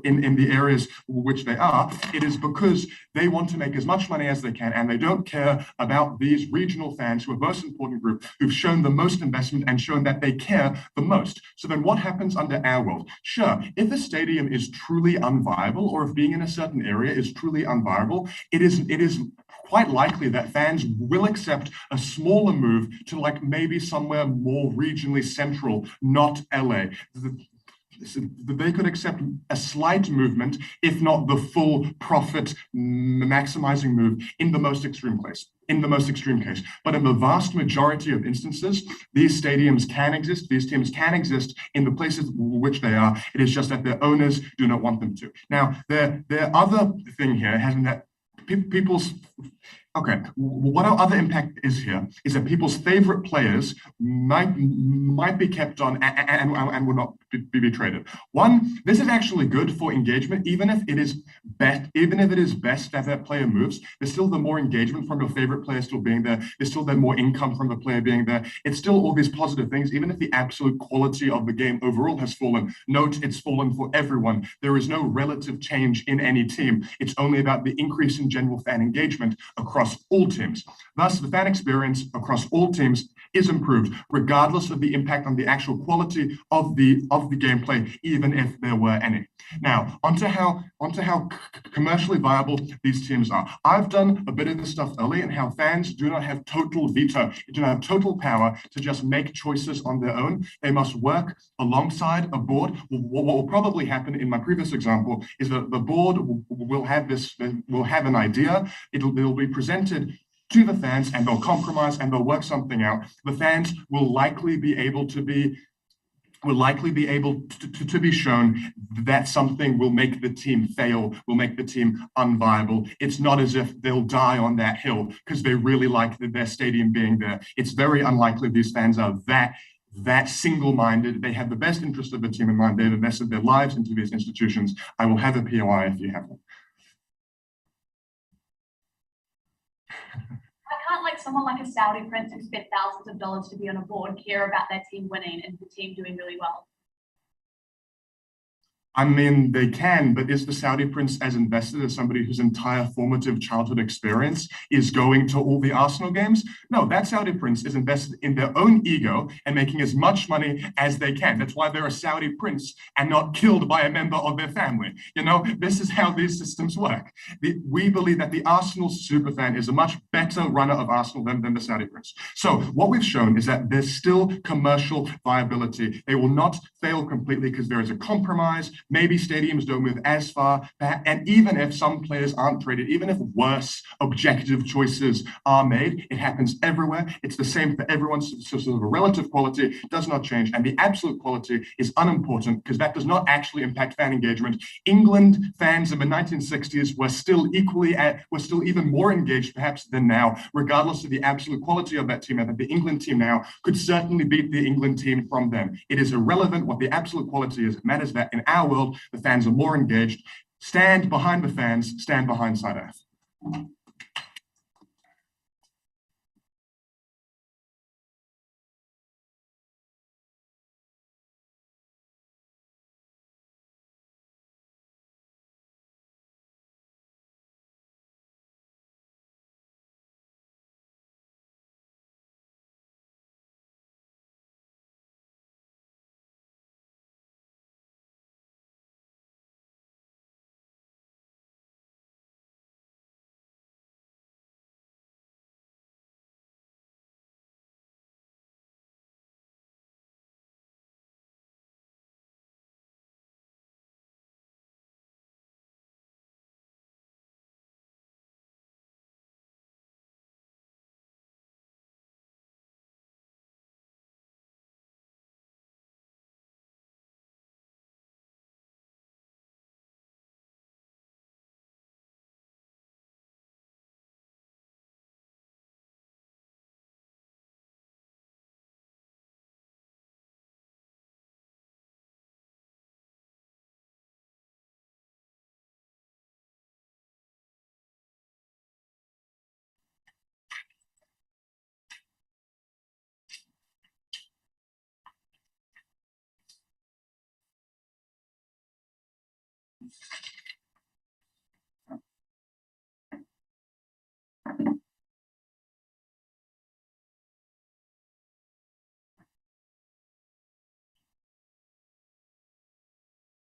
in the areas which they are. It is because they want to make as much money as they can, and they don't care about these regional fans who are the most important group, who've shown the most investment and shown that they care the most. So then what happens under our world? Sure, if a stadium is truly unviable, or if being in a certain area is truly unviable, it is quite likely that fans will accept a smaller move to maybe somewhere more regionally central, not LA. They could accept a slight movement, if not the full profit maximizing move in the most extreme case. But in the vast majority of instances, these stadiums can exist, these teams can exist in the places which they are. It is just that their owners do not want them to. Now, the other thing here has been that people's Okay, what our other impact is here is that people's favorite players might be kept on and will not be traded. One, this is actually good for engagement, even if it is best that that player moves. There's still the more engagement from your favorite player still being there. There's still the more income from the player being there. It's still all these positive things, even if the absolute quality of the game overall has fallen. Note it's fallen for everyone. There is no relative change in any team. It's only about the increase in general fan engagement across all teams. Thus, the fan experience across all teams is improved, regardless of the impact on the actual quality of the gameplay, even if there were any. Now, onto how commercially viable these teams are. I've done a bit of this stuff early, and how fans do not have total veto, do not have total power to just make choices on their own. They must work alongside a board. What will probably happen in my previous example is that the board will have an idea. It'll be presented to the fans, and they'll compromise and they'll work something out. The fans will likely be able to be shown that something will make the team fail, will make the team unviable. It's not as if they'll die on that hill because they really like their stadium being there. It's very unlikely these fans are that single-minded. They have the best interest of the team in mind. They've invested their lives into these institutions. I will have a POI if you have one. Why can't like someone like a Saudi prince who spent thousands of dollars to be on a board care about their team winning and the team doing really well? I mean, they can, but is the Saudi prince as invested as somebody whose entire formative childhood experience is going to all the Arsenal games? No, that Saudi prince is invested in their own ego and making as much money as they can. That's why they're a Saudi prince and not killed by a member of their family. You know, this is how these systems work. We believe that the Arsenal superfan is a much better runner of Arsenal than the Saudi prince. So what we've shown is that there's still commercial viability. They will not fail completely because there is a compromise. Maybe stadiums don't move as far, and even if some players aren't traded, even if worse objective choices are made, it happens everywhere. It's the same for everyone. So sort of a relative quality does not change, and the absolute quality is unimportant because that does not actually impact fan engagement. England fans in the 1960s were still even more engaged perhaps than now, regardless of the absolute quality of that team. And the England team now could certainly beat the England team from them. It is irrelevant what the absolute quality is. It matters that in our world, the fans are more engaged. Stand behind the fans, stand behind Side F.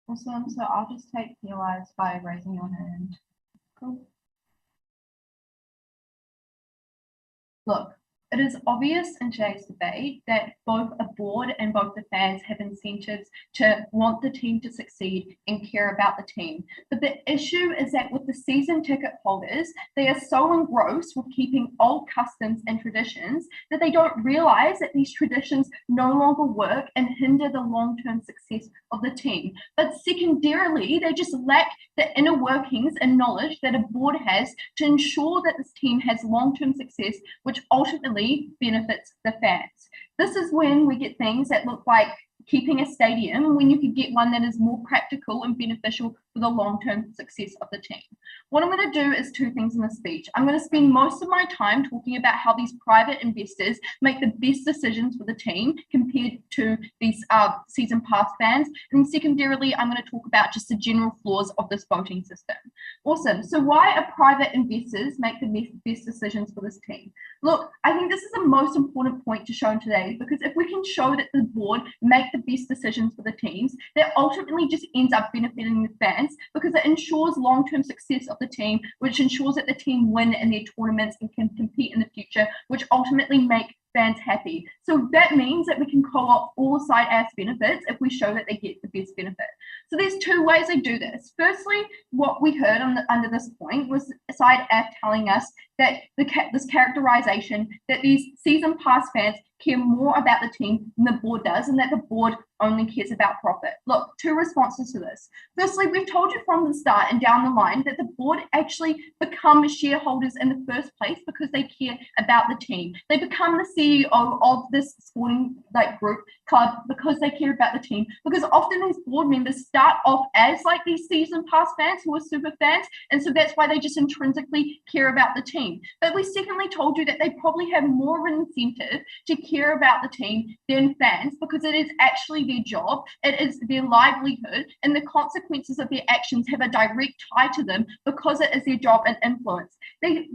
Awesome. So I'll just take POIs by raising your hand. Cool. Look, It is obvious in today's debate that both a board and both the fans have incentives to want the team to succeed and care about the team. But the issue is that with the season ticket holders, they are so engrossed with keeping old customs and traditions that they don't realize that these traditions no longer work and hinder the long-term success of the team. But secondarily, they just lack the inner workings and knowledge that a board has to ensure that this team has long-term success, which ultimately benefits the fans. This is when we get things that look like keeping a stadium when you could get one that is more practical and beneficial for the long-term success of the team. What I'm going to do is two things in the speech. I'm going to spend most of my time talking about how these private investors make the best decisions for the team compared to these season pass fans. And secondarily, I'm going to talk about just the general flaws of this voting system. Awesome. So why are private investors make the best decisions for this team? Look, I think this is the most important point to show today, because if we can show that the board make the best decisions for the teams, that ultimately just ends up benefiting the fans, because it ensures long-term success of the team, which ensures that the team win in their tournaments and can compete in the future, which ultimately make fans happy. So that means that we can co-opt all side F's benefits if we show that they get the best benefit. So there's two ways they do this. Firstly, what we heard under this point was side F telling us that this characterization that these season pass fans care more about the team than the board does, and that the board only cares about profit. Look, two responses to this. Firstly, we've told you from the start and down the line that the board actually become shareholders in the first place because they care about the team. They become the CEO of this sporting club because they care about the team. Because often these board members start off as like these season pass fans who are super fans, and so that's why they just intrinsically care about the team. But we secondly told you that they probably have more of an incentive to care about the team than fans, because it is actually their job, it is their livelihood, and the consequences of their actions have a direct tie to them because it is their job and influence.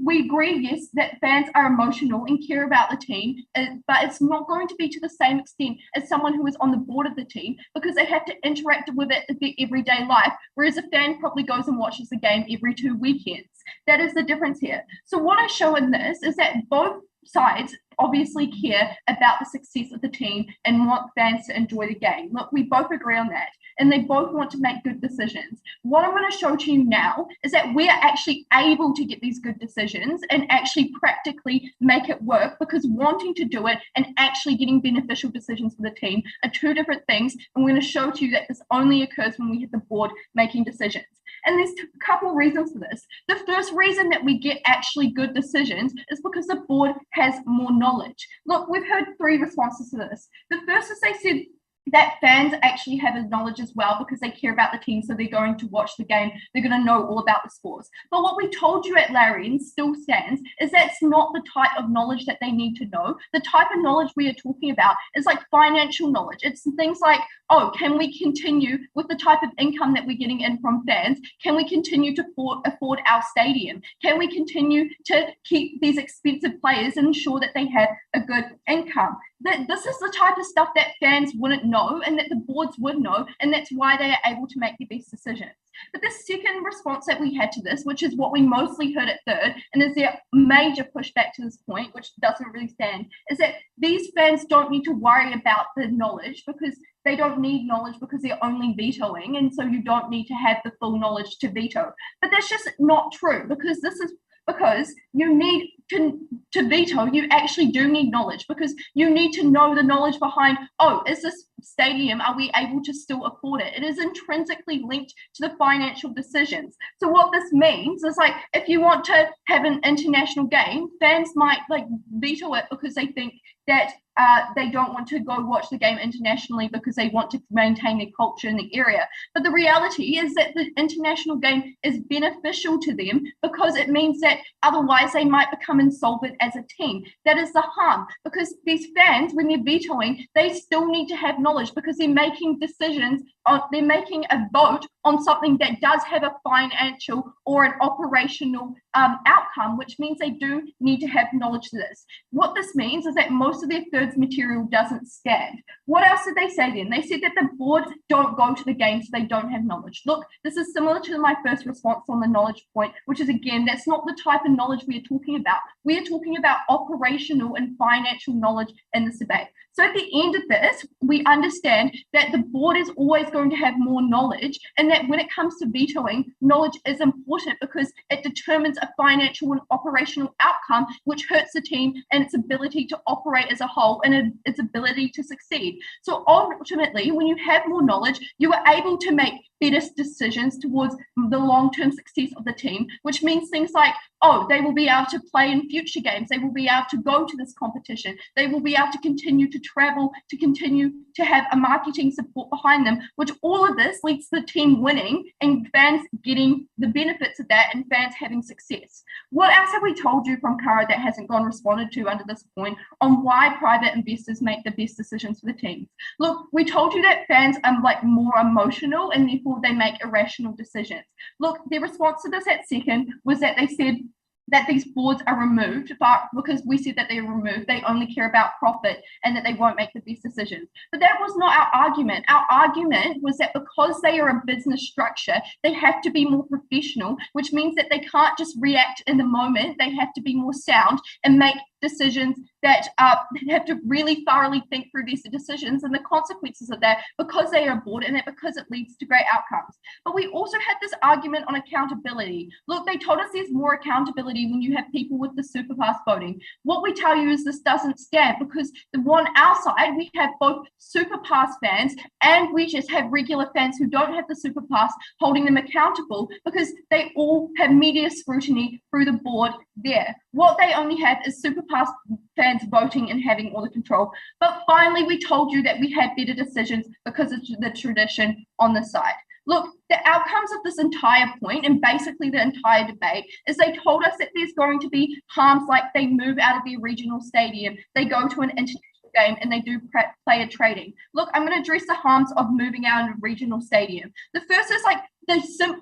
We agree, yes, that fans are emotional and care about the team, but it's not going to be to the same extent as someone who is on the board of the team, because they have to interact with it in their everyday life, whereas a fan probably goes and watches the game every 2 weekends. That is the difference here. So what I show in this is that both sides obviously care about the success of the team and want fans to enjoy the game. Look, we both agree on that, and they both want to make good decisions. What I'm going to show to you now is that we're actually able to get these good decisions and actually practically make it work, because wanting to do it and actually getting beneficial decisions for the team are two different things, and we're going to show to you that this only occurs when we hit the board making decisions. And there's a couple reasons for this. The first reason that we get actually good decisions is because the board has more knowledge. Look, we've heard 3 responses to this. The first is they said that fans actually have knowledge as well because they care about the team, so they're going to watch the game, they're going to know all about the scores. But what we told you at Larry, and still stands, is that's not the type of knowledge that they need to know. The type of knowledge we are talking about is like financial knowledge. It's things like, oh, can we continue with the type of income that we're getting in from fans? Can we continue to afford our stadium? Can we continue to keep these expensive players and ensure that they have a good income? This is the type of stuff that fans wouldn't know and that the boards would know, and that's why they are able to make the best decisions. But the second response that we had to this, which is what we mostly heard at third, and is their major pushback to this point, which doesn't really stand, is that these fans don't need to worry about the knowledge because they don't need knowledge because they're only vetoing, and so you don't need to have the full knowledge to veto. But that's just not true, because you need to veto, you actually do need knowledge, because you need to know the knowledge behind, oh, is this stadium, are we able to still afford it? It is intrinsically linked to the financial decisions. So what this means is, like, if you want to have an international game, fans might veto it because they think that they don't want to go watch the game internationally because they want to maintain their culture in the area. But the reality is that the international game is beneficial to them because it means that otherwise they might become insolvent as a team. That is the harm, because these fans, when they're vetoing, they still need to have knowledge because they're making decisions, they're making a vote on something that does have a financial or an operational outcome, which means they do need to have knowledge to this. What this means is that most of their thirds material doesn't stand. What else did they say then? They said that the board don't go to the game, so they don't have knowledge. Look, this is similar to my first response on the knowledge point, which is, again, that's not the type of knowledge we are talking about. We are talking about operational and financial knowledge in this debate. So at the end of this, we understand that the board is always going to have more knowledge, and that when it comes to vetoing, knowledge is important because it determines a financial and operational outcome, which hurts the team and its ability to operate as a whole and its ability to succeed. So ultimately, when you have more knowledge, you are able to make better decisions towards the long-term success of the team, which means things like, oh, they will be able to play in future games, they will be able to go to this competition, they will be able to continue to travel, to continue to have a marketing support behind them, which all of this leads to the team winning and fans getting the benefits of that and fans having success. What else have we told you from Kara that hasn't gone responded to under this point on why private investors make the best decisions for the teams? Look, we told you that fans are more emotional and therefore they make irrational decisions. Look, their response to this at second was that they said that these boards are removed, but because we said that they're removed, they only care about profit and that they won't make the best decisions. But that was not our argument. Our argument was that because they are a business structure, they have to be more professional, which means that they can't just react in the moment. They have to be more sound and make decisions that have to really thoroughly think through these decisions and the consequences of that, because they are bored and that because it leads to great outcomes. But we also had this argument on accountability. Look, they told us there's more accountability when you have people with the superpass voting. What we tell you is this doesn't stand, because on our side, we have both superpass fans and we just have regular fans who don't have the superpass holding them accountable, because they all have media scrutiny through the board there. What they only have is superpass fans voting and having all the control. But finally, we told you that we had better decisions because of the tradition on the side. Look, the outcomes of this entire point and basically the entire debate is they told us that there's going to be harms, like they move out of their regional stadium, they go to an international game, and they do player trading. Look, I'm going to address the harms of moving out of a regional stadium. The first is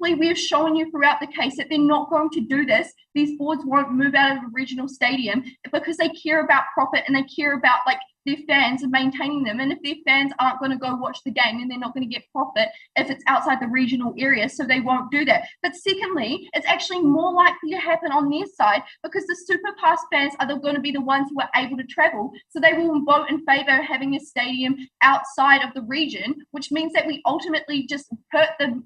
we have shown you throughout the case that they're not going to do this. These boards won't move out of a regional stadium because they care about profit and they care about their fans and maintaining them. And if their fans aren't going to go watch the game, then they're not going to get profit if it's outside the regional area, so they won't do that. But secondly, it's actually more likely to happen on their side because the superpass fans are going to be the ones who are able to travel, so they will vote in favor of having a stadium outside of the region, which means that we ultimately just hurt the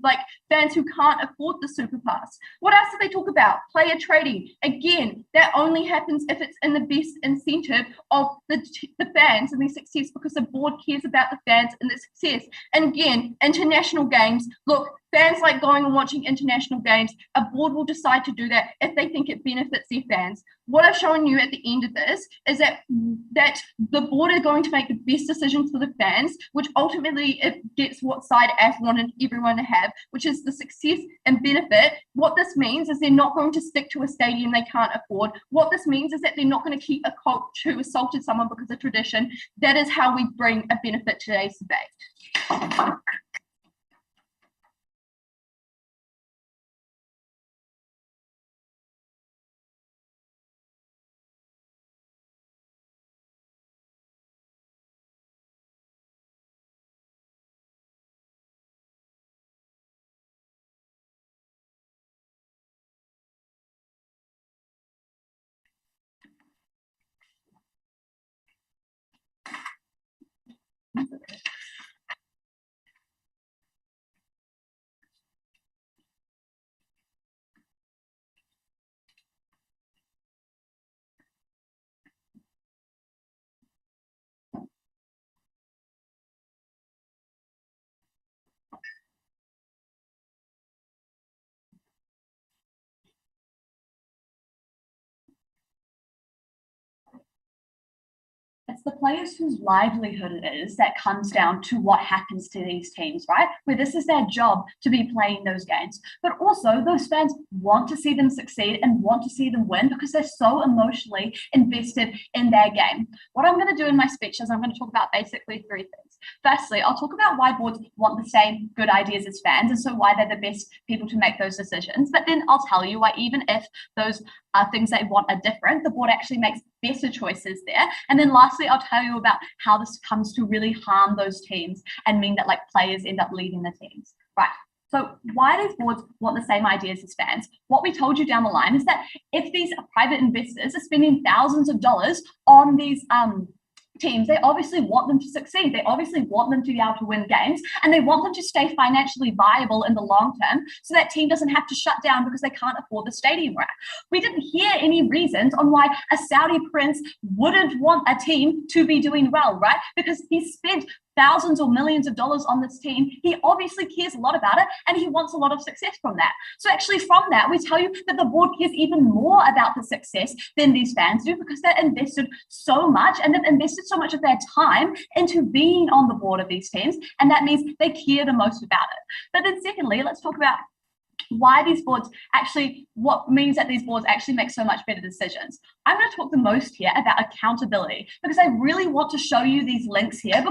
fans who can't afford the superpass. What else did they talk about? Player trading. Again, that only happens if it's in the best incentive of the fans and their success, because the board cares about the fans and their success. And again, international games. Look, fans like going and watching international games. A board will decide to do that if they think it benefits their fans. What I've shown you at the end of this is that the board are going to make the best decisions for the fans, which ultimately it gets what side AF wanted everyone to have, which is the success and benefit. What this means is they're not going to stick to a stadium they can't afford. What this means is that they're not going to keep a coach who assaulted someone because of tradition. That is how we bring a benefit to today's debate. it's the players whose livelihood it is that comes down to what happens to these teams, right? Where this is their job to be playing those games. But also those fans want to see them succeed and want to see them win because they're so emotionally invested in their game. What I'm going to do in my speech is I'm going to talk about basically three things. Firstly, I'll talk about why boards want the same good ideas as fans, and so why they're the best people to make those decisions. But then I'll tell you why even if those things they want are different, the board actually makes better choices there. And then lastly, I'll tell you about how this comes to really harm those teams and mean that like players end up leaving the teams. Right. So why these boards want the same ideas as fans? What we told you down the line is that if these private investors are spending thousands of dollars on these teams, they obviously want them to succeed. They obviously want them to be able to win games, and they want them to stay financially viable in the long term so that team doesn't have to shut down because they can't afford the stadium rent. We didn't hear any reasons on why a Saudi prince wouldn't want a team to be doing well, right? Because he spent thousands or millions of dollars on this team. He obviously cares a lot about it and he wants a lot of success from that. So actually from that, we tell you that the board cares even more about the success than these fans do because they're invested so much and they've invested so much of their time into being on the board of these teams. And that means they care the most about it. But then secondly, let's talk about why these boards actually, what means that these boards actually make so much better decisions. I'm going to talk the most here about accountability because I really want to show you these links here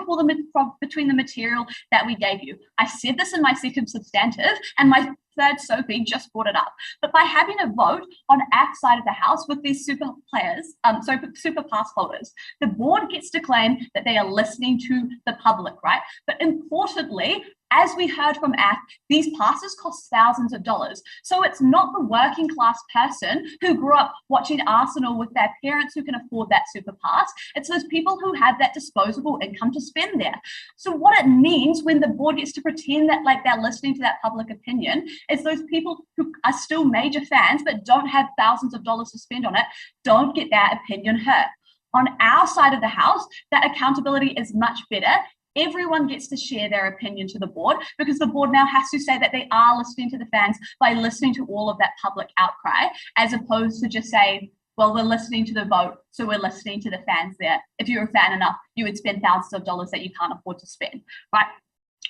between the material that we gave you. I said this in my second substantive and my third Sophie just brought it up. But by having a vote on our side of the house with these super players, super pass holders, the board gets to claim that they are listening to the public, right? But importantly, as we heard from AF, these passes cost thousands of dollars. So it's not the working class person who grew up watching Arsenal with their parents who can afford that super pass. It's those people who have that disposable income to spend there. So what it means when the board gets to pretend that like they're listening to that public opinion is those people who are still major fans but don't have thousands of dollars to spend on it, don't get their opinion heard. On our side of the house, that accountability is much better. Everyone gets to share their opinion to the board because the board now has to say that they are listening to the fans by listening to all of that public outcry, as opposed to just saying, well, we're listening to the vote, so we're listening to the fans there. If you're a fan enough, you would spend thousands of dollars that you can't afford to spend, right?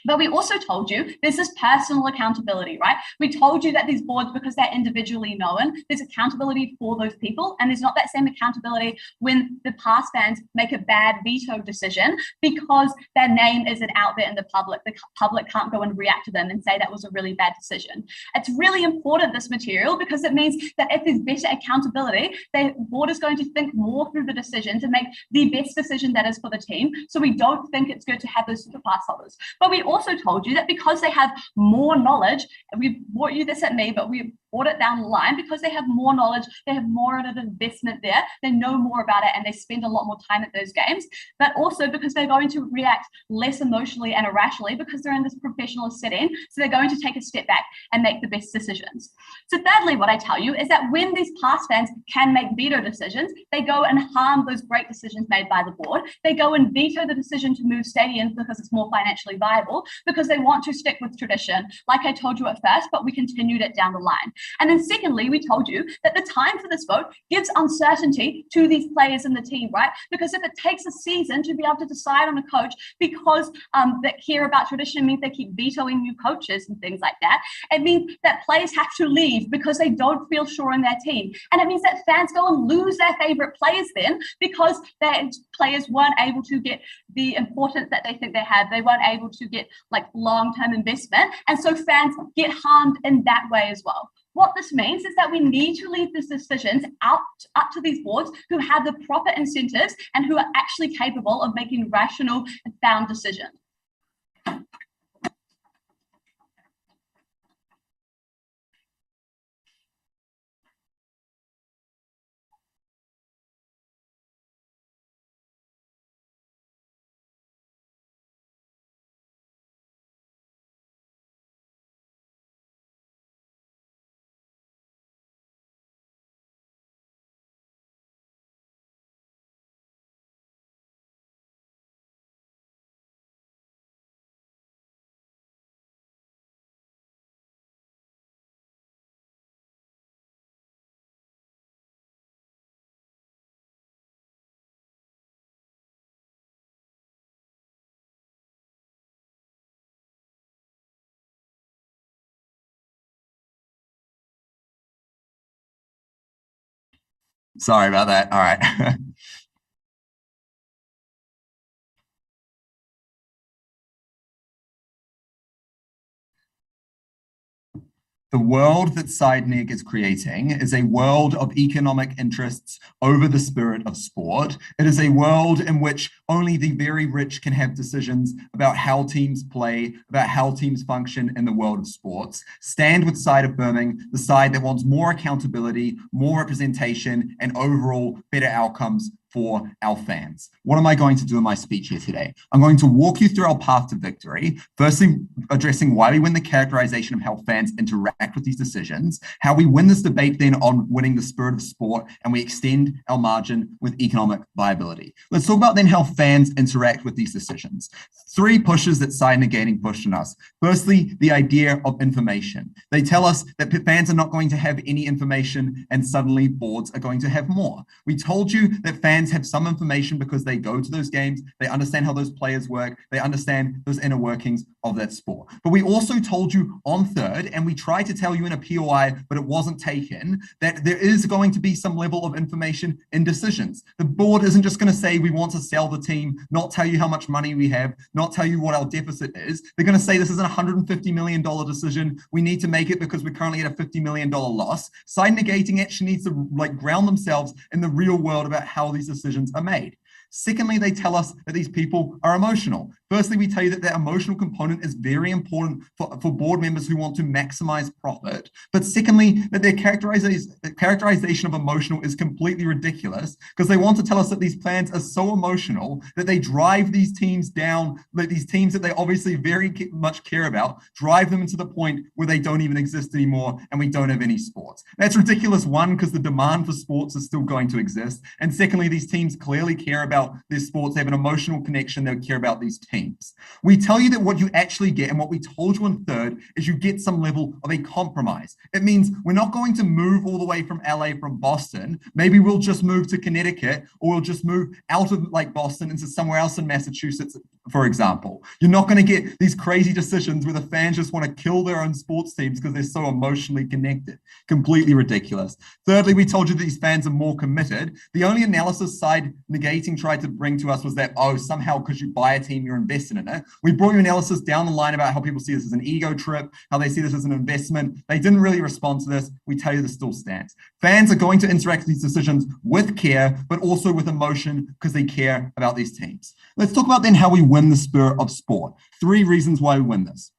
But we also told you there's this personal accountability, right? We told you that these boards, because they're individually known, there's accountability for those people. And there's not that same accountability when the past fans make a bad veto decision because their name isn't out there in the public. The public can't go and react to them and say that was a really bad decision. It's really important, this material, because it means that if there's better accountability, the board is going to think more through the decision to make the best decision that is for the team. So we don't think it's good to have those super pass holders. But we also told you that because they have more knowledge, and we brought you this at me, but we brought it down the line, because they have more knowledge, they have more of an investment there, they know more about it, and they spend a lot more time at those games, but also because they're going to react less emotionally and irrationally because they're in this professional setting, so they're going to take a step back and make the best decisions. So thirdly, what I tell you is that when these past fans can make veto decisions, they go and harm those great decisions made by the board. They go and veto the decision to move stadiums because it's more financially viable, because they want to stick with tradition, like I told you at first, but we continued it down the line. And then secondly, we told you that the time for this vote gives uncertainty to these players in the team, right? Because if it takes a season to be able to decide on a coach because that care about tradition means they keep vetoing new coaches and things like that, it means that players have to leave because they don't feel sure in their team. And it means that fans go and lose their favorite players then because their players weren't able to get the importance that they think they have. They weren't able to get like long-term investment. And so fans get harmed in that way as well. What this means is that we need to leave these decisions up to these boards who have the proper incentives and who are actually capable of making rational and sound decisions. Sorry about that. All right. The world that Seidnig is creating is a world of economic interests over the spirit of sport. It is a world in which only the very rich can have decisions about how teams play, about how teams function in the world of sports. Stand with side affirming, the side that wants more accountability, more representation, and overall better outcomes for our fans. What am I going to do in my speech here today? I'm going to walk you through our path to victory, firstly addressing why we win the characterization of how fans interact with these decisions, how we win this debate then on winning the spirit of sport, and we extend our margin with economic viability. Let's talk about then how fans interact with these decisions. 3 pushes that side negating pushed on us. Firstly, the idea of information. They tell us that fans are not going to have any information and suddenly boards are going to have more. We told you that fans have some information because they go to those games, they understand how those players work, they understand those inner workings of that sport. But we also told you on third, and we tried to tell you in a POI, but it wasn't taken, that there is going to be some level of information in decisions. The board isn't just going to say we want to sell the team, not tell you how much money we have, not tell you what our deficit is. They're going to say this is a $150 million decision. We need to make it because we're currently at a $50 million loss. Side negating actually needs to ground themselves in the real world about how these decisions are made. Secondly, they tell us that these people are emotional. Firstly, we tell you that the emotional component is very important for board members who want to maximize profit. But secondly, that their characterization of emotional is completely ridiculous because they want to tell us that these plans are so emotional that they drive these teams down, like these teams that they obviously very much care about, drive them to the point where they don't even exist anymore and we don't have any sports. That's ridiculous, one, because the demand for sports is still going to exist. And secondly, these teams clearly care about their sports, they have an emotional connection, they care about these teams. We tell you that what you actually get and what we told you in third is you get some level of a compromise. It means we're not going to move all the way from LA from Boston. Maybe we'll just move to Connecticut or we'll just move out of like Boston into somewhere else in Massachusetts, for example. You're not going to get these crazy decisions where the fans just want to kill their own sports teams because they're so emotionally connected. Completely ridiculous. Thirdly, we told you that these fans are more committed. The only analysis side negating tried to bring to us was that, oh, somehow because you buy a team, you're invested in it. We brought you analysis down the line about how people see this as an ego trip, how they see this as an investment. They didn't really respond to this. We tell you this still stands. Fans are going to interact with these decisions with care, but also with emotion because they care about these teams. Let's talk about then how we win the spirit of sport. 3 reasons why we win this.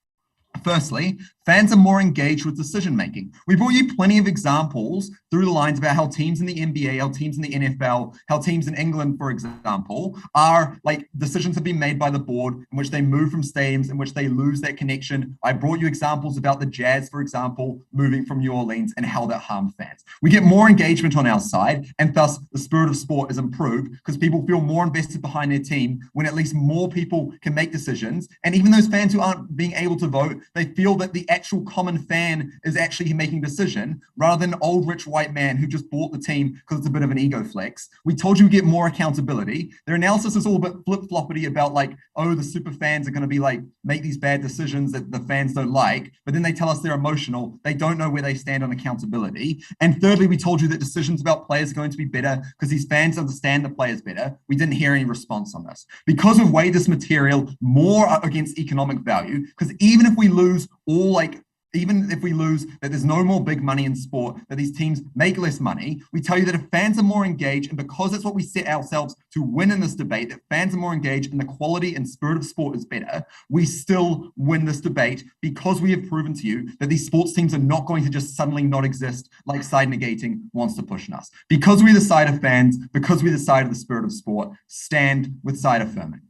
Firstly, fans are more engaged with decision making. We brought you plenty of examples through the lines about how teams in the NBA, how teams in the NFL, how teams in England, for example, are like decisions have been made by the board in which they move from stadiums, in which they lose that connection. I brought you examples about the Jazz, for example, moving from New Orleans and how that harmed fans. We get more engagement on our side, and thus the spirit of sport is improved because people feel more invested behind their team when at least more people can make decisions. And even those fans who aren't being able to vote, they feel that the actual common fan is actually making a decision rather than an old rich white man who just bought the team because it's a bit of an ego flex. We told you we get more accountability. Their analysis is all a bit flip-floppity about like, oh, the super fans are going to be like, make these bad decisions that the fans don't like, but then they tell us they're emotional. They don't know where they stand on accountability. And thirdly, we told you that decisions about players are going to be better because these fans understand the players better. We didn't hear any response on this. Because we've weighed this material more against economic value, because even if we lose all like even if we lose, that there's no more big money in sport, that these teams make less money, we tell you that if fans are more engaged, and because that's what we set ourselves to win in this debate, that fans are more engaged and the quality and spirit of sport is better, we still win this debate because we have proven to you that these sports teams are not going to just suddenly not exist like side negating wants to push on us. Because we're the side of fans, because we're the side of the spirit of sport, stand with side affirming.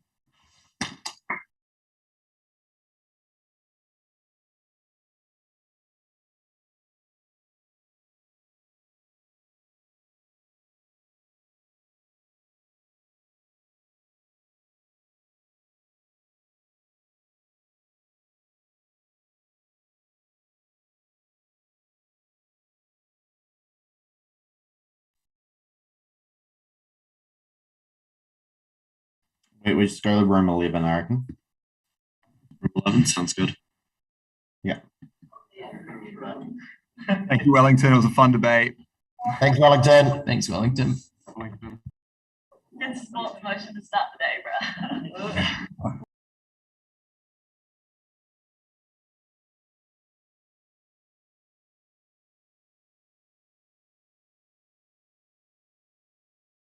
We just go to room 11, I reckon. Room 11 sounds good. Yeah. Thank you, Wellington. It was a fun debate. Thanks, Wellington. Thanks, Wellington. Good sports motion to start the day, bro.